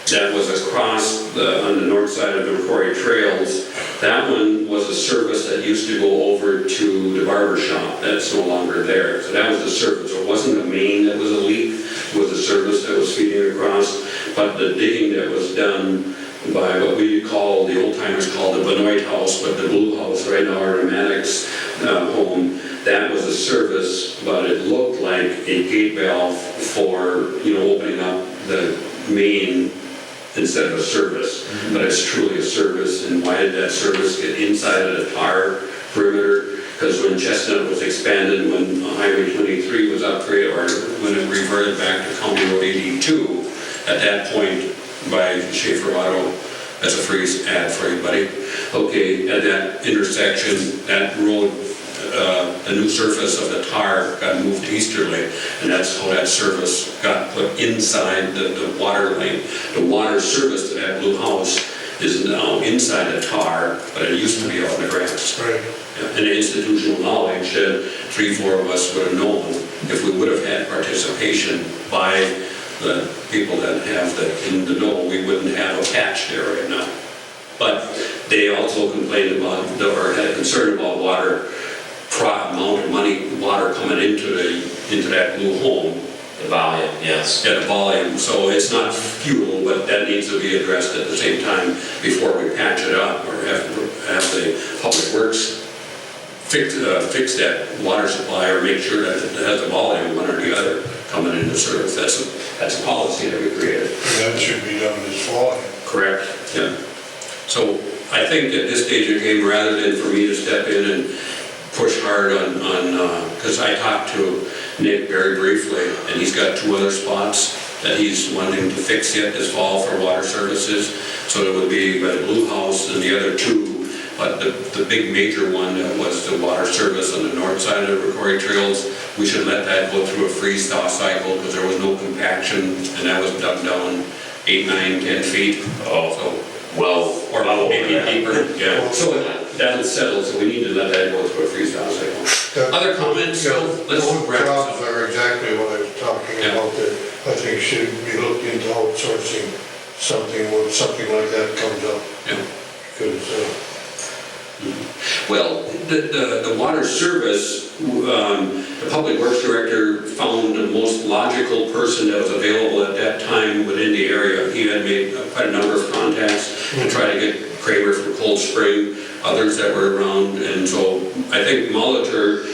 Speaker 1: that was across on the north side of the Macquarie Trails, that one was a service that used to go over to the barber shop. That's no longer there. So that was the service. It wasn't a main that was a leak, it was a service that was feeding across. But the digging that was done by what we call, the old timers called the Benoit House, but the Blue House right now, our Maddox home, that was a service, but it looked like a gate valve for, opening up the main instead of a service. But it's truly a service. And why did that service get inside of the tar perimeter? Because when Chestnut was expanded, when Highway 23 was upgraded, or when it reverted back to County Road 82, at that point by Schaefer Auto, that's a free ad for everybody. Okay, at that intersection, that road, the new surface of the tar got moved easterly, and that's how that service got put inside the water lane. The water service to that Blue House is now inside the tar, but it used to be out in the grass.
Speaker 2: right.
Speaker 1: And the institutional knowledge that 3-4 of us would have known if we would have had participation by the people that have in the know, we wouldn't have a patch there right now. But they also complained about, or had a concern about water, amount of water coming into that Blue home.
Speaker 3: The volume, yes.
Speaker 1: Yeah, the volume. So it's not fuel, but that needs to be addressed at the same time before we patch it up or have the Public Works fix that water supply or make sure that it has a volume, one or the other, coming into service. That's a policy that we created.
Speaker 2: And that should be done this fall.
Speaker 1: Correct. Yeah. So I think at this stage of the game, rather than for me to step in and push hard on because I talked to Nick very briefly, and he's got 2 other spots that he's wanting to fix yet this fall for water services. So it would be by the Blue House and the other 2. But the big major one was the water service on the north side of the Macquarie Trails. We should let that go through a freeze-thaw cycle because there was no compaction, and that was dug down 8, 9, 10 feet.
Speaker 3: Oh,
Speaker 1: So,
Speaker 3: well,
Speaker 1: or maybe deeper. Yeah. So that settled, so we need to let that go through a freeze-thaw cycle. Other comments? So let's
Speaker 2: Those
Speaker 1: wrap this
Speaker 2: jobs
Speaker 1: up.
Speaker 2: are exactly what I was talking
Speaker 1: Yeah.
Speaker 2: about, that I think should be looked into outsourcing something when something like that comes up.
Speaker 1: Yeah.
Speaker 2: Because,
Speaker 1: Well, the water service, the Public Works Director found the most logical person that was available at that time within the area. He had made quite a number of contacts to try to get Kramer from Cold Spring, others that were around, and so I think Molitor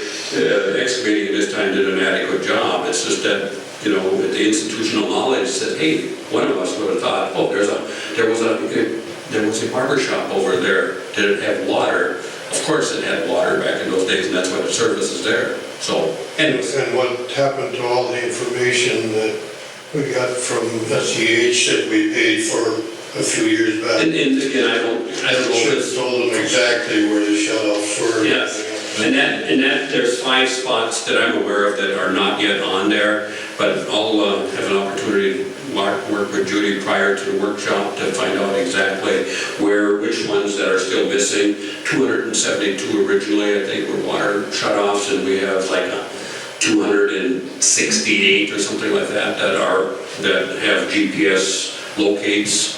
Speaker 1: excavating this time did an adequate job. It's just that, the institutional knowledge said, hey, one of us would have thought, oh, there was a barber shop over there. Did it have water? Of course it had water back in those days, and that's why the service is there. So, anyways.
Speaker 2: and what happened to all the information that we got from SEH that we paid for a few years back?
Speaker 1: And again, I don't know.
Speaker 2: Should have told them exactly where the shut-offs were.
Speaker 1: Yes, and that, there's 5 spots that I'm aware of that are not yet on there, but I'll have an opportunity to work with Judy prior to the workshop to find out exactly which ones that are still missing. 272 originally, I think, were water shut-offs, and we have like 268 or something like that that have GPS locates.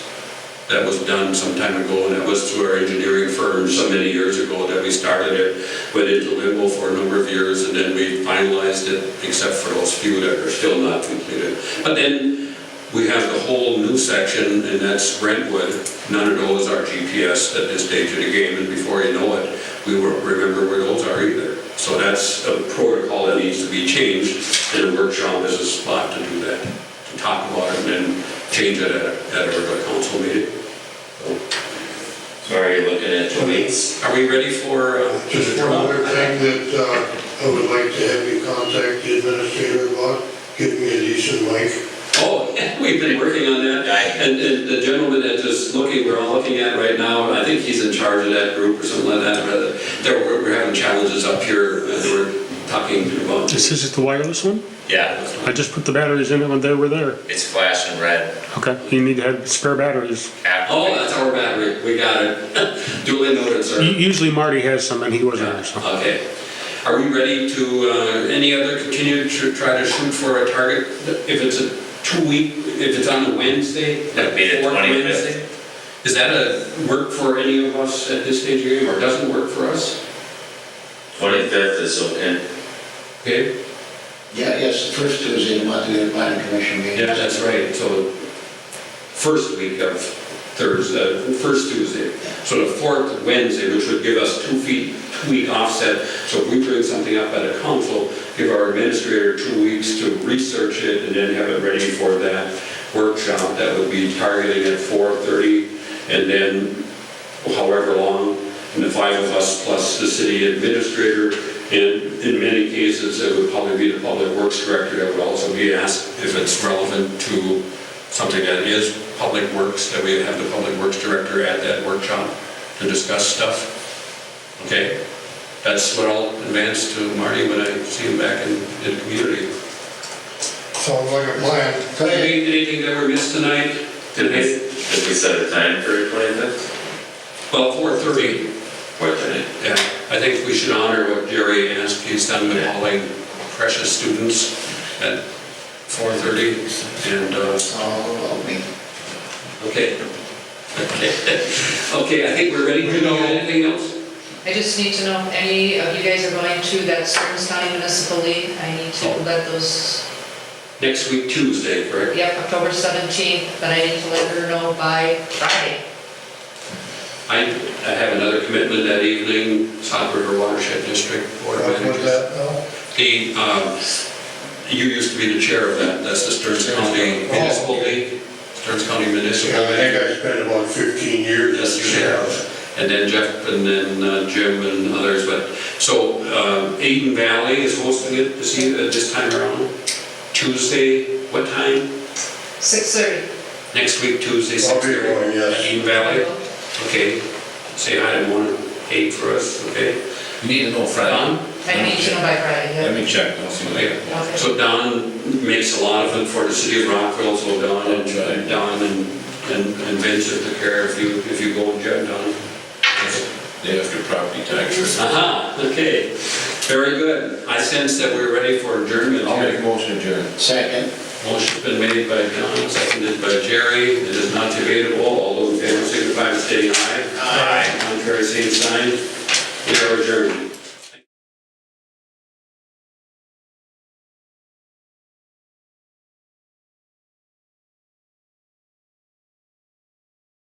Speaker 1: That was done some time ago, and that was through our engineering firm so many years ago that we started it, went into limbo for a number of years, and then we finalized it, except for those few that are still not completed. But then we have the whole new section, and that's Brentwood. None of those are GPS at this stage of the game, and before you know it, we won't remember where those are either. So that's a protocol that needs to be changed, and a workshop is a spot to do that, to talk about it and then change it at a regular council meeting.
Speaker 3: So are you looking at 2 weeks?
Speaker 1: Are we ready for?
Speaker 2: Just one other thing that I would like to have you contact the administrator about, give me a decent mic.
Speaker 1: Oh, yeah, we've been working on that. And the gentleman that is looking, we're all looking at right now, I think he's in charge of that group or something like that. We're having challenges up here that we're talking about.
Speaker 10: This is the wireless one?
Speaker 3: Yeah,
Speaker 10: I just put the batteries in it when they were there.
Speaker 3: it's flashing red.
Speaker 10: Okay, you need to have spare batteries.
Speaker 1: Oh, that's our battery. We got it. Duly noted, sir.
Speaker 10: Usually Marty has some and he wasn't there, so.
Speaker 1: Okay. Are we ready to, any other continue to try to shoot for a target? If it's a 2-week, if it's on a Wednesday?
Speaker 3: That'd be the
Speaker 1: fourth
Speaker 3: 25th.
Speaker 1: Wednesday? Is that a work for any of us at this stage of the game, or doesn't work for us?
Speaker 3: 25th is okay.
Speaker 1: Okay?
Speaker 4: Yeah, yes, the first Tuesday, the month, we have a planning commission meeting.
Speaker 1: Yeah, that's right. So first week of Thursday, first Tuesday. So the fourth Wednesday, which would give us 2-week offset. So if we bring something up at a council, give our administrator 2 weeks to research it and then have it ready for that workshop. That would be targeting at 4:30, and then however long, and the 5 of us plus the city administrator. And in many cases, it would probably be the public works director that would also be asked if it's relevant to something that is public works, that we have the public works director at that workshop to discuss stuff. Okay? That's what I'll advance to Marty when I see him back in the community.
Speaker 2: Sounds like a plan.
Speaker 1: Anything that we missed tonight?
Speaker 3: Did we set a time for 25th?
Speaker 1: Well, 4:30.
Speaker 3: 4:30.
Speaker 1: Yeah, I think we should honor what Jerry asked. He's done with calling precious students at 4:30, and,
Speaker 4: Oh, me.
Speaker 1: okay. Okay, I think we're ready. Do you know anything else?
Speaker 5: I just need to know if any of you guys are going to that Stearns County Municipal League. I need to let those,
Speaker 1: Next week, Tuesday, correct?
Speaker 5: yep, October 17th, but I need to let her know by Friday.
Speaker 1: I have another commitment that evening, South River Watershed District Board of
Speaker 2: What was
Speaker 1: Managers.
Speaker 2: that now?
Speaker 1: You used to be the chair of that, that's the Stearns County Municipal League, Stearns County Municipal
Speaker 2: Yeah, I
Speaker 1: League.
Speaker 2: think I spent about 15 years.
Speaker 1: Yes, you have. And then Jeff, and then Jim and others, but, so Eden Valley is hosting it this time around. Tuesday, what time?
Speaker 5: 6:30.
Speaker 1: Next week, Tuesday,
Speaker 2: I'll be
Speaker 1: 6:30.
Speaker 2: going, yes.
Speaker 1: Eden Valley, okay. Say hi to 1-8 for us, okay?
Speaker 7: You need to know Friday.
Speaker 1: Don?
Speaker 5: I need to know by Friday,
Speaker 7: Let
Speaker 5: yeah.
Speaker 7: me check, I'll see what I
Speaker 1: Okay.
Speaker 7: got.
Speaker 5: Okay.
Speaker 1: So Don makes a lot of it for the city of Rockville, so Don and Vince are took care if you go and check Don.
Speaker 7: Day after property tax.
Speaker 1: Aha, okay, very good. I sense that we're ready for adjournment.
Speaker 7: I'll make a motion adjourn.
Speaker 4: Second.
Speaker 1: Motion's been made by Don, seconded by Jerry. It is not debatable. All those in favor signify by stating aye. Aye. Contrary, same sign.